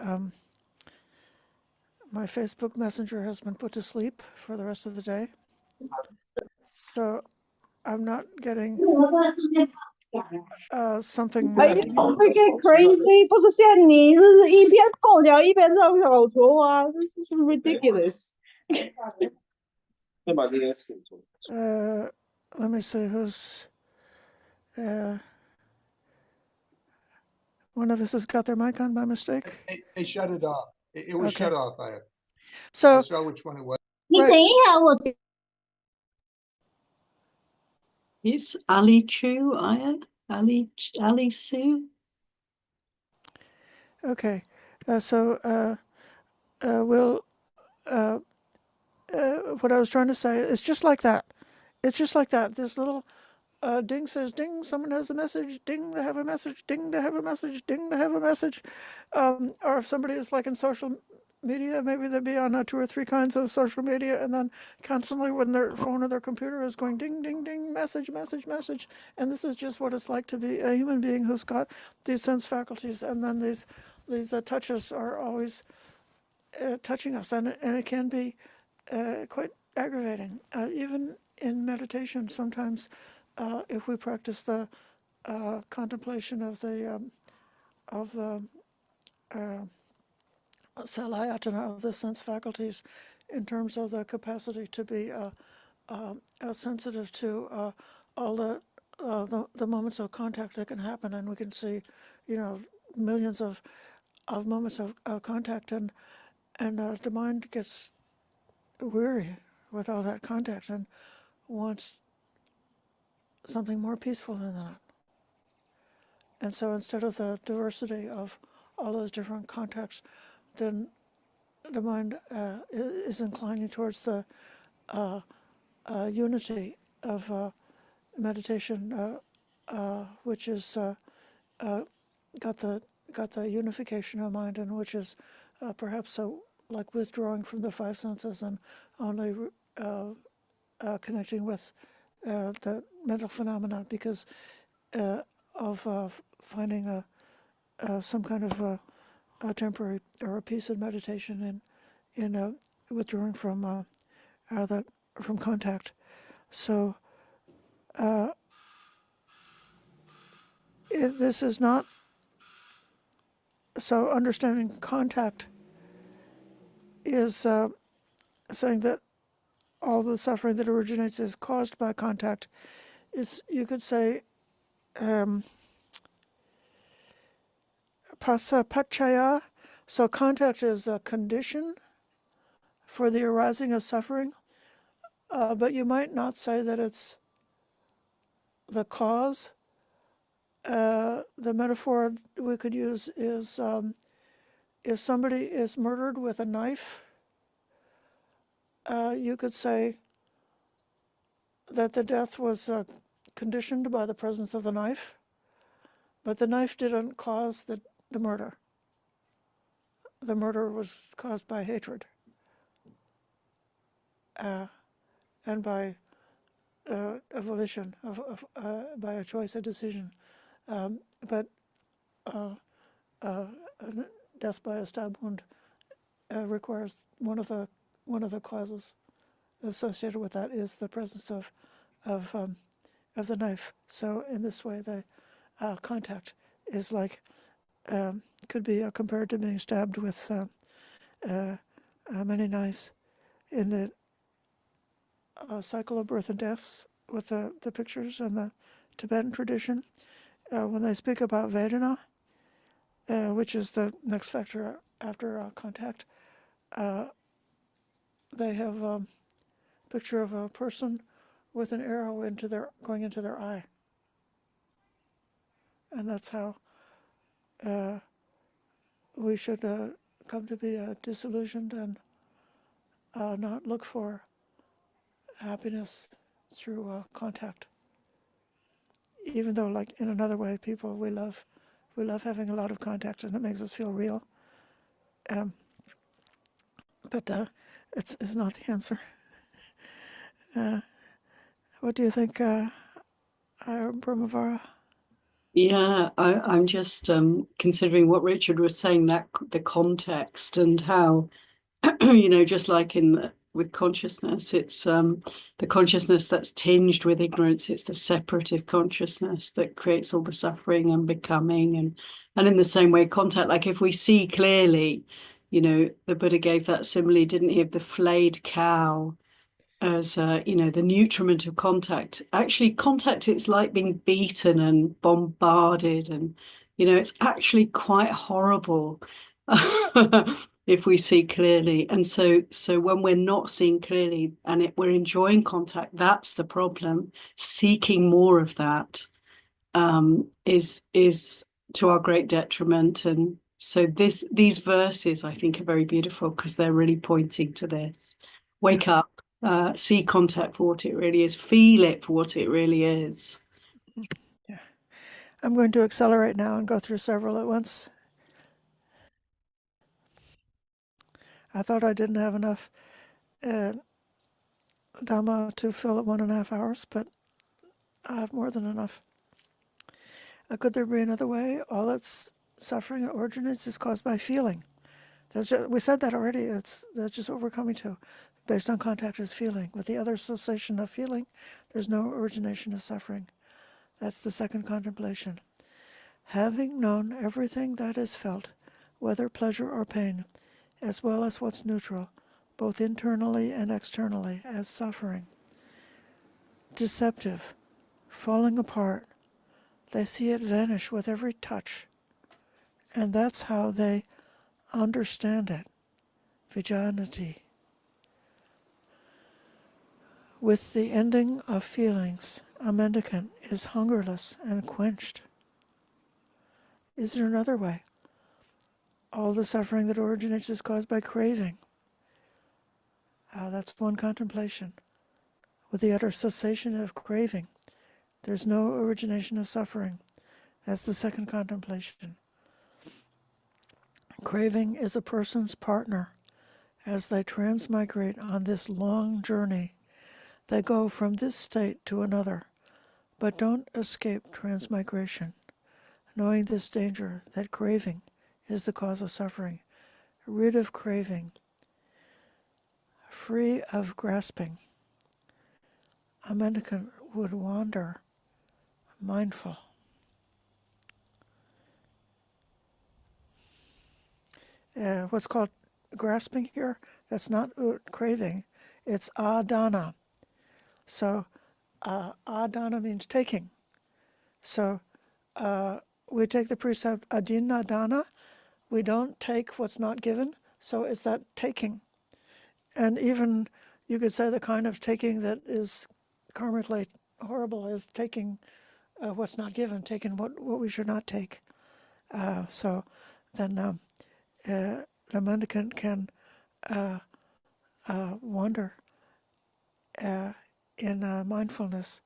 Facebook Messenger has been put to sleep for the rest of the day. So I'm not getting something. 哎，freaking crazy！不是限你，是一边狗脚一边在搞错啊！This is ridiculous。Let me see who's. One of us has got their mic on by mistake. They shut it off. It was Okay. shut off. I So saw which one it was. 你等一下，我 It's Ali Chu, Aya? Ali Sue? okay, we'll. What I was trying to say is just like that. It's just like that. This little ding says ding. Someone has a message. Ding, they have a message. Ding, they have a message. Ding, they have a message. Or if somebody is like in social media, maybe they'd be on 2 or 3 kinds of social media, and then constantly when their phone or their computer is going ding, ding, ding, message, message, message. And this is just what it's like to be a human being who's got these sense faculties, and then these touches are always touching us, and it can be quite aggravating. Even in meditation, sometimes if we practice the contemplation of the salayatana of the sense faculties, in terms of the capacity to be sensitive to all the moments of contact that can happen, and we can see, millions of moments of contact, and the mind gets weary with all that contact and wants something more peaceful than that. And so instead of the diversity of all those different contacts, then the mind is inclining towards the unity of meditation, which is got the unification of mind, and which is perhaps like withdrawing from the 5 senses and only connecting with the mental phenomena because of finding some kind of a temporary or a piece of meditation in withdrawing from from contact. So this is not, so understanding contact is saying that all the suffering that originates is caused by contact. It's, you could say, pasapachaya. So contact is a condition for the arising of suffering, but you might not say that it's the cause. The metaphor we could use is if somebody is murdered with a knife, you could say that the death was conditioned by the presence of the knife, but the knife didn't cause the murder. The murder was caused by hatred and by a volition, by a choice, a decision. But death by a stab wound requires one of the causes associated with that is the presence of the knife. So in this way, the contact is like could be compared to being stabbed with many knives. In the cycle of birth and death, with the pictures in the Tibetan tradition, when they speak about Vedana, which is the next factor after contact, they have a picture of a person with an arrow going into their eye. And that's how we should come to be disillusioned and not look for happiness through contact. Even though, like in another way, people we love having a lot of contact, and it makes us feel real. But it's not the answer. What do you think, Brahmavara? Yeah, I'm just considering what Richard was saying, that the context and how, just like with consciousness, it's the consciousness that's tinged with ignorance. It's the separative consciousness that creates all the suffering and becoming, and in the same way, contact. Like if we see clearly, the Buddha gave that simile, didn't he, of the flayed cow as the nutriment of contact. Actually, contact, it's like being beaten and bombarded, and it's actually quite horrible if we see clearly. And so when we're not seeing clearly and we're enjoying contact, that's the problem. Seeking more of that is to our great detriment. And so these verses, I think, are very beautiful because they're really pointing to this. Wake up. See contact for what it really is. Feel it for what it really is. Yeah. I'm going to accelerate now and go through several at once. I thought I didn't have enough Dhamma to fill it 1.5 hours, but I have more than enough. Could there be another way? All its suffering and originates is caused by feeling. We said that already. That's just what we're coming to. Based on contact is feeling. With the other cessation of feeling, there's no origination of suffering. That's the second contemplation. Having known everything that is felt, whether pleasure or pain, as well as what's neutral, both internally and externally, as suffering. Deceptive, falling apart, they see it vanish with every touch. And that's how they understand it. Vijanati. With the ending of feelings, a mendicant is hungerless and quenched. Is there another way? All the suffering that originates is caused by craving. That's one contemplation. With the utter cessation of craving, there's no origination of suffering. That's the second contemplation. Craving is a person's partner. As they transmigrate on this long journey, they go from this state to another, but don't escape transmigration, knowing this danger that craving is the cause of suffering. Rid of craving, free of grasping. A mendicant would wander, mindful. What's called grasping here, that's not craving, it's adana. So adana means taking. So we take the precept adinadana, we don't take what's not given, so it's that taking. And even you could say the kind of taking that is karmically horrible is taking what's not given, taking what we should not take. So then the mendicant can wander in mindfulness,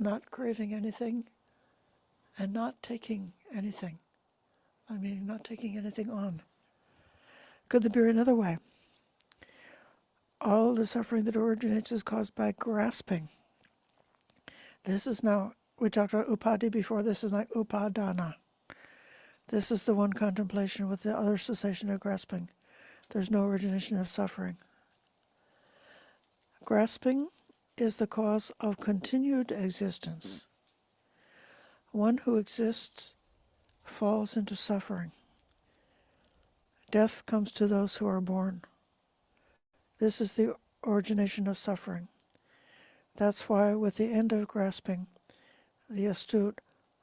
not craving anything and not taking anything. I mean, not taking anything on. Could there be another way? All the suffering that originates is caused by grasping. This is now, we talked about upadi before, this is like upadana. This is the one contemplation with the other cessation of grasping. There's no origination of suffering. Grasping is the cause of continued existence. One who exists falls into suffering. Death comes to those who are born. This is the origination of suffering. That's why, with the end of grasping, the astute,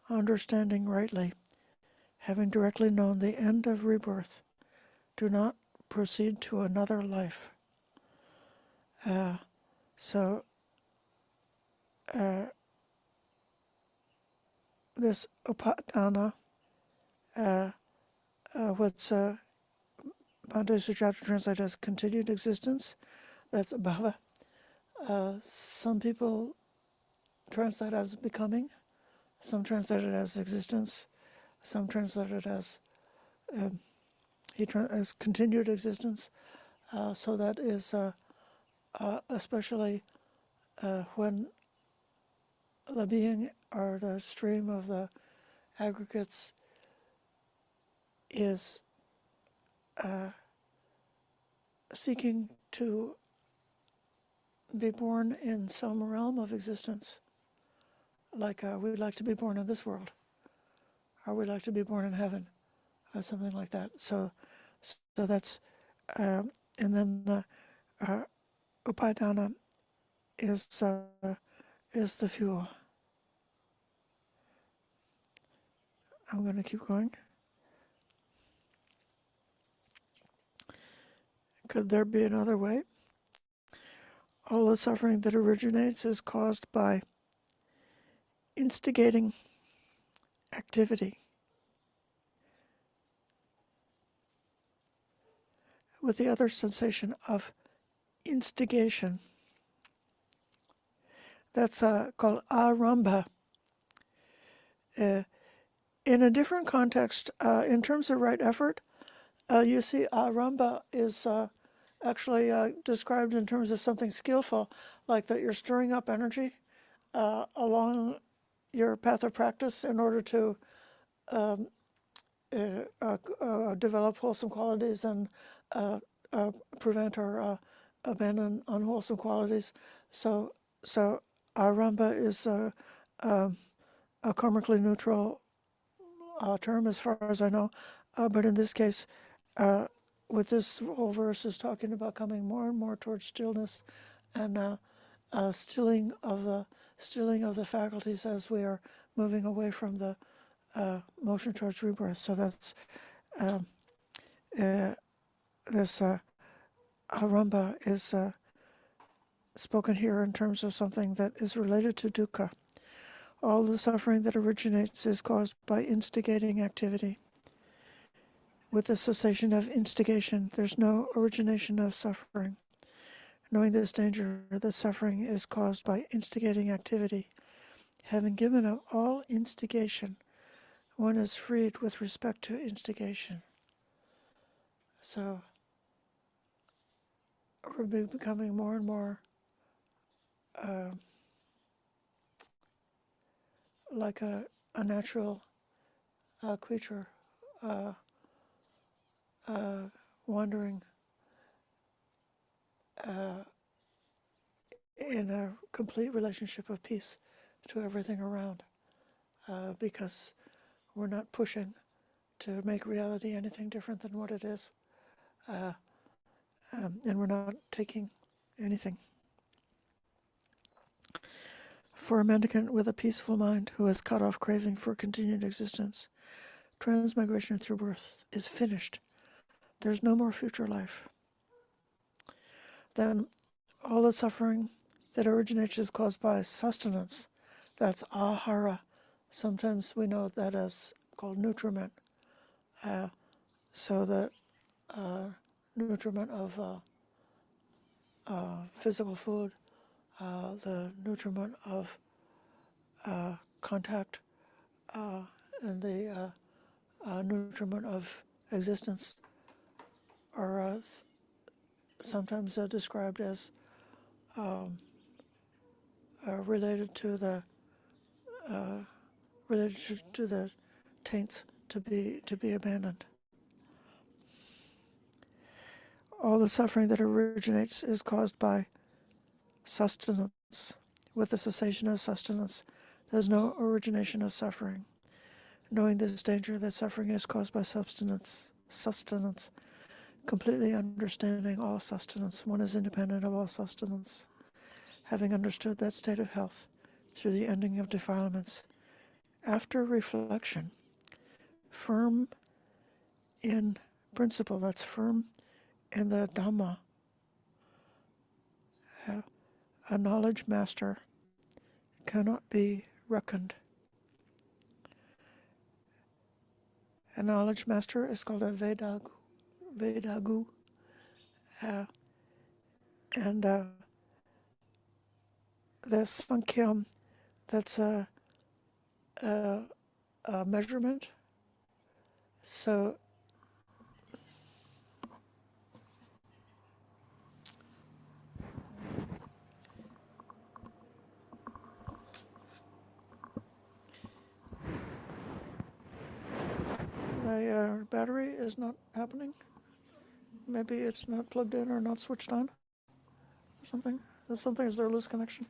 understanding rightly, having directly known the end of rebirth, do not proceed to another life. This upadana, what's Bhante Sujata translated as continued existence, that's bhava. Some people translate it as becoming, some translate it as existence, some translate it as as continued existence. So that is especially when the being or the stream of the aggregates is seeking to be born in some realm of existence. Like we'd like to be born in this world, or we'd like to be born in heaven, or something like that. So that's, and then the upadana is the fuel. I'm going to keep going. Could there be another way? All the suffering that originates is caused by instigating activity. With the other sensation of instigation. That's called arambha. In a different context, in terms of right effort, you see arambha is actually described in terms of something skillful, like that you're stirring up energy along your path of practice in order to develop wholesome qualities and prevent or abandon unwholesome qualities. So arambha is a karmically neutral term as far as I know, but in this case, with this whole verse is talking about coming more and more towards stillness and stilling of the faculties as we are moving away from the motion towards rebirth. So that's this arambha is spoken here in terms of something that is related to dukkha. All the suffering that originates is caused by instigating activity. With the cessation of instigation, there's no origination of suffering. Knowing this danger, that suffering is caused by instigating activity. Having given up all instigation, one is freed with respect to instigation. So we're becoming more and more like a natural creature wandering in a complete relationship of peace to everything around, because we're not pushing to make reality anything different than what it is, and we're not taking anything. For a mendicant with a peaceful mind who has cut off craving for continued existence, transmigration through birth is finished. There's no more future life. Then all the suffering that originates is caused by sustenance. That's ahara. Sometimes we know that as called nutriment. So that nutriment of physical food, the nutriment of contact, and the nutriment of existence are sometimes described as related to the taints to be abandoned. All the suffering that originates is caused by sustenance. With the cessation of sustenance, There's no origination of suffering. Knowing this danger that suffering is caused by sustenance, completely understanding all sustenance, one is independent of all sustenance. Having understood that state of health through the ending of defilements, after reflection, firm in principle, that's firm in the Dhamma, a knowledge master cannot be reckoned. A knowledge master is called a Vedagu. And the Sankhya, that's a measurement. So my battery is not happening. Maybe it's not plugged in or not switched on. Something. There's something. Is there a loose connection?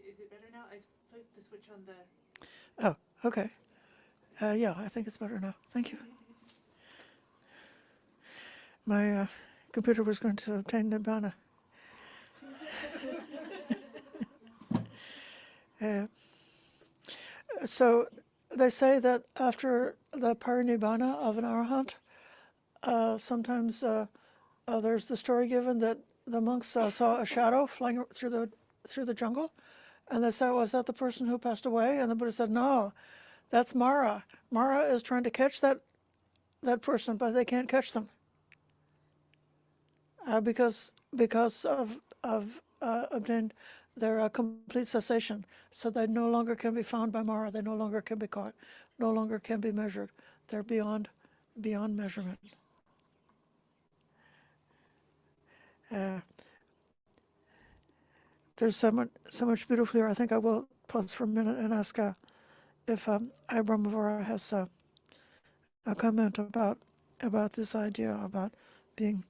Is it better now? I flipped the switch on the. Oh, okay. Yeah, I think it's better now. Thank you. My computer was going to obtain Nibbana. So they say that after the parinibbana of an arahant, sometimes there's the story given that the monks saw a shadow flying through the jungle, and they said, "Was that the person who passed away?" And the Buddha said, "No, that's Mara. Mara is trying to catch that person, but they can't catch them because of obtained their complete cessation. So they no longer can be found by Mara. They no longer can be caught. No longer can be measured. They're beyond measurement." There's so much beautiful here. I think I will pause for a minute and ask if I Brahmavara has a comment about this idea about being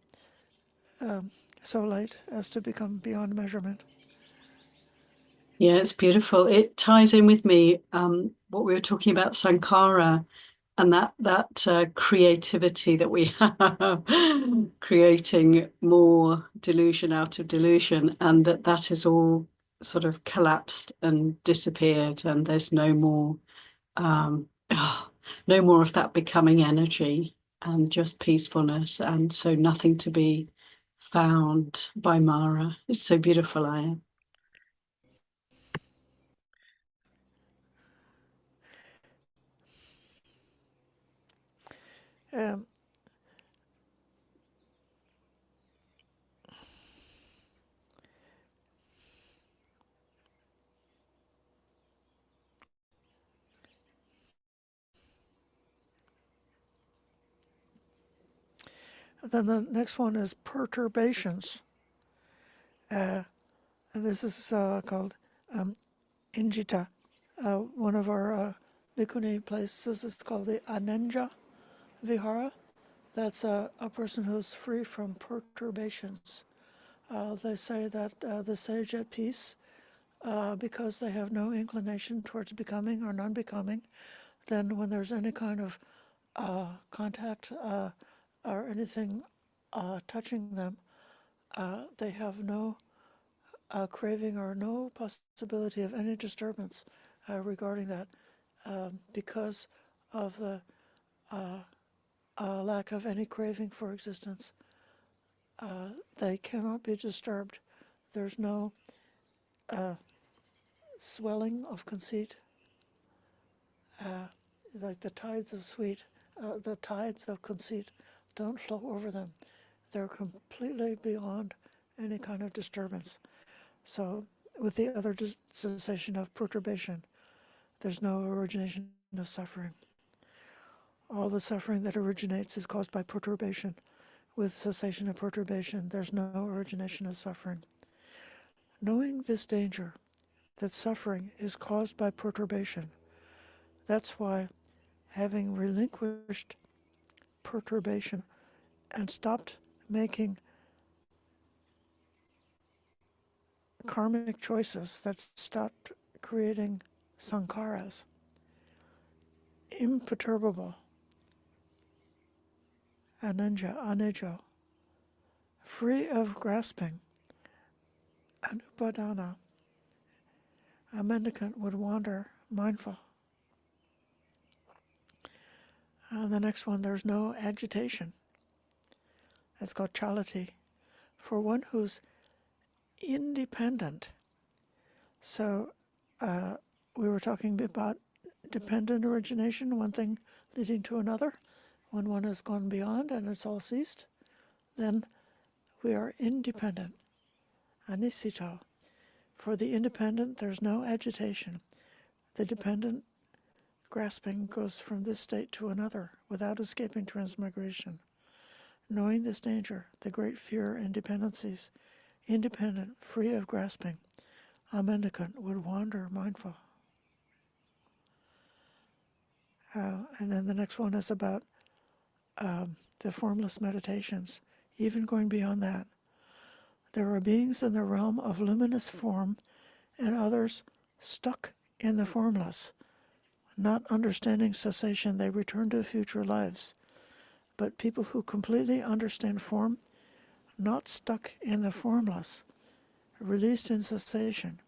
so light as to become beyond measurement. Yeah, it's beautiful. It ties in with me what we were talking about, sankhara, and that creativity that we have, creating more delusion out of delusion, and that is all sort of collapsed and disappeared, and there's no more no more of that becoming energy, and just peacefulness, and so nothing to be found by Mara. It's so beautiful, Aya. Um, then the next one is perturbations. And this is called Injita. One of our bhikkhuni places is called the Anenja Vihara. That's a person who's free from perturbations. They say that the sage at peace, because they have no inclination towards becoming or non-becoming, then when there's any kind of contact or anything touching them, they have no craving or no possibility of any disturbance regarding that because of the lack of any craving for existence. They cannot be disturbed. There's no swelling of conceit, like the tides of conceit don't flow over them. They're completely beyond any kind of disturbance. So with the other cessation of perturbation, there's no origination of suffering. All the suffering that originates is caused by perturbation. With cessation of perturbation, there's no origination of suffering. Knowing this danger, that suffering is caused by perturbation, that's why having relinquished perturbation and stopped making karmic choices, that stopped creating sankharas, imperturbable, anejo, free of grasping, anupadana, a mendicant would wander mindful. The next one, there's no agitation. That's called chalati, for one who's independent. So we were talking about dependent origination, one thing leading to another. When one has gone beyond and it's all ceased, then we are independent. Anisito. For the independent, there's no agitation. The dependent grasping goes from this state to another without escaping transmigration. Knowing this danger, the great fear and dependencies, independent, free of grasping, a mendicant would wander mindful. And then the next one is about the formless meditations, even going beyond that. There are beings in the realm of luminous form and others stuck in the formless. Not understanding cessation, they return to future lives. But people who completely understand form, not stuck in the formless, released in cessation,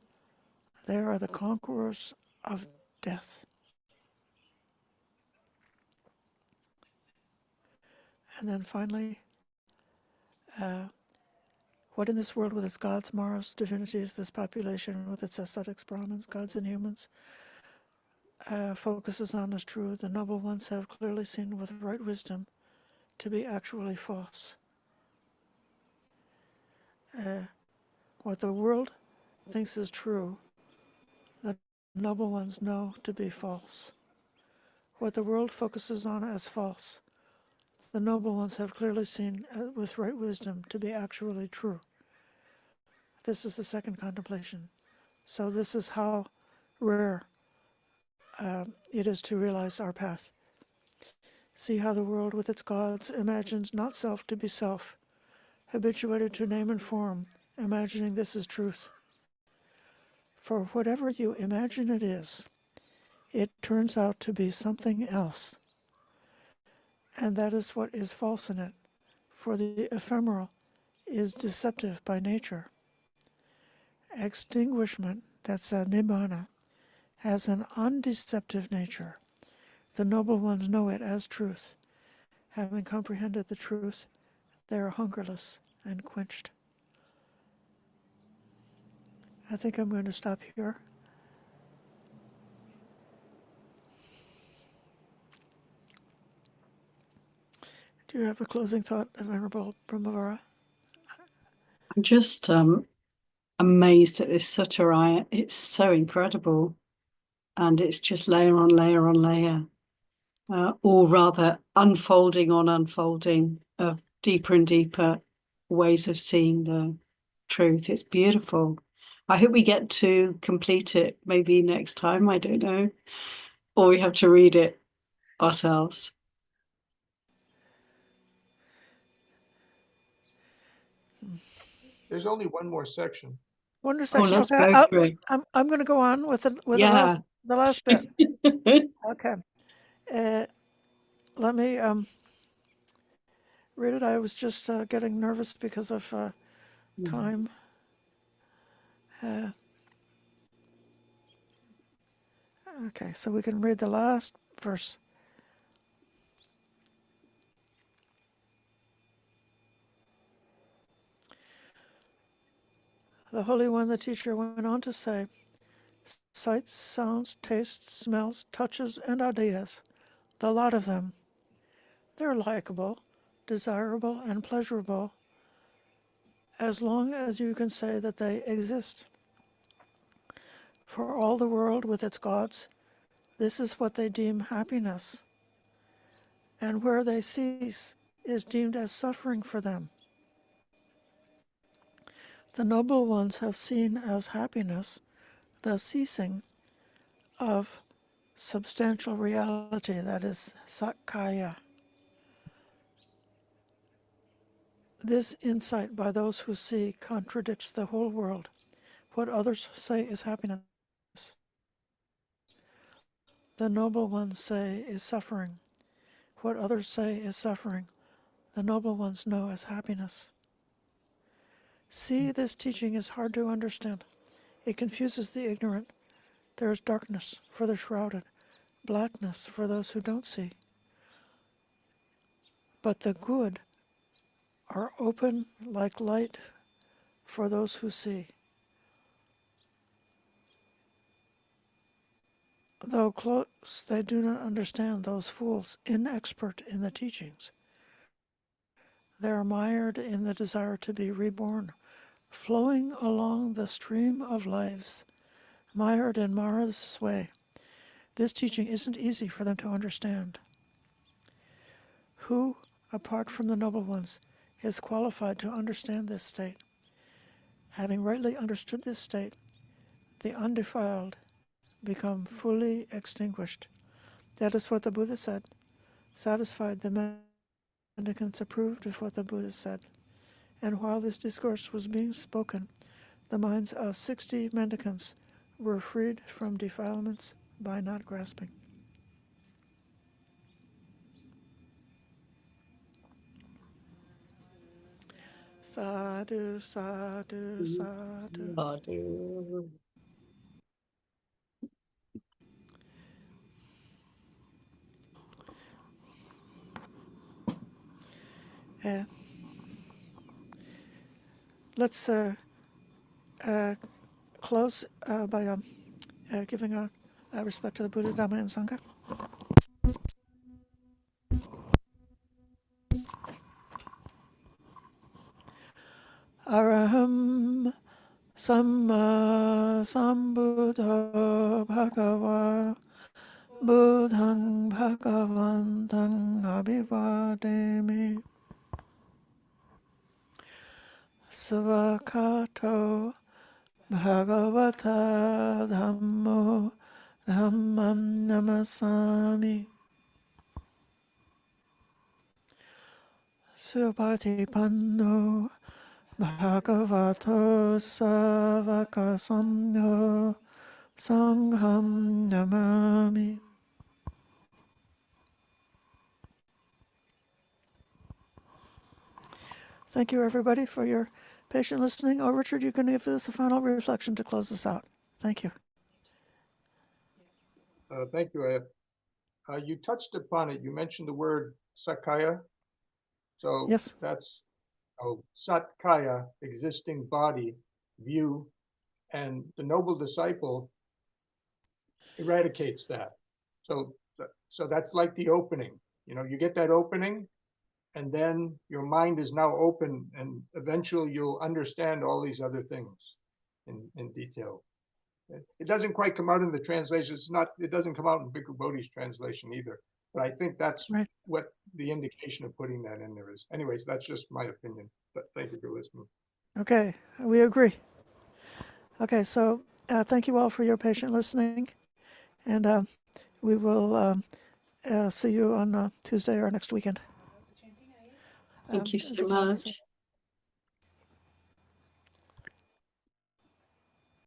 they are the conquerors of death. And then finally, what in this world with its gods, Maras, divinities, this population with its ascetics, Brahmins, gods and humans, focuses on as true, the noble ones have clearly seen with right wisdom to be actually false. What the world thinks is true, the noble ones know to be false. What the world focuses on as false, the noble ones have clearly seen with right wisdom to be actually true. This is the second contemplation. So this is how rare it is to realize our path. See how the world with its gods imagines not self to be self, habituated to name and form, imagining this is truth. For whatever you imagine it is, it turns out to be something else. And that is what is false in it, for the ephemeral is deceptive by nature. Extinguishment, that's a nibbana, has an undeceptive nature. The noble ones know it as truth. Having comprehended the truth, they are hungerless and quenched. I think I'm going to stop here. Do you have a closing thought, Venerable Brahmavara? I'm just amazed at this sutta. It's so incredible. And it's just layer on layer on layer. Or rather unfolding on unfolding of deeper and deeper ways of seeing the truth. It's beautiful. I hope we get to complete it maybe next time, I don't know. Or we have to read it ourselves. There's only one more section. One more section. Let's Okay, go through it. I'm going to go on with the Yeah. last bit. Okay. Let me read it. I was just getting nervous because of time. Okay, so we can read the last verse. The Holy One, the teacher, went on to say, sights, sounds, tastes, smells, touches, and ideas, the lot of them, they're likable, desirable, and pleasurable, as long as you can say that they exist. For all the world with its gods, this is what they deem happiness, and where they cease is deemed as suffering for them. The noble ones have seen as happiness the ceasing of substantial reality, that is sakkaya. This insight by those who see contradicts the whole world. What others say is happiness, the noble ones say is suffering. What others say is suffering, the noble ones know as happiness. See, this teaching is hard to understand. It confuses the ignorant. There is darkness for the shrouded, blackness for those who don't see. But the good are open like light for those who see. Though close, they do not understand those fools, inexpert in the teachings. They are mired in the desire to be reborn, flowing along the stream of lives, mired in Mara's way. This teaching isn't easy for them to understand. Who, apart from the noble ones, is qualified to understand this state? Having rightly understood this state, the undefiled become fully extinguished. That is what the Buddha said. Satisfied, the mendicants approved of what the Buddha said. And while this discourse was being spoken, the minds of 60 mendicants were freed from defilements by not grasping. Sadhu, sadhu, sadhu. Sadhu. Let's close by giving a respect to the Buddha, Dhamma, and Sangha. Araham Samma Sambuddho Bhagava Buddhang Bhagavantang Abhivademi Svakato Bhagavata Dhammo Dhammam Namasami Subhatipanno Bhagavato Savakasamno Sangham Namami. Thank you, everybody, for your patient listening. Oh, Richard, you can give us a final reflection to close this out. Thank you. Thank you. You touched upon it. You mentioned the word sakkaya. So Yes. that's satkaya, existing body, view, and the noble disciple eradicates that. So that's like the opening. You know, you get that opening, and then your mind is now open, and eventually you'll understand all these other things in detail. It doesn't quite come out in the translation. It doesn't come out in Bhikkhu Bodhi's translation either. But I think that's right. What the indication of putting that in there is. Anyways, that's just my opinion. But thank you for listening. Okay, we agree. Okay, so thank you all for your patient listening. And we will see you on Tuesday or next weekend. Thank you so much.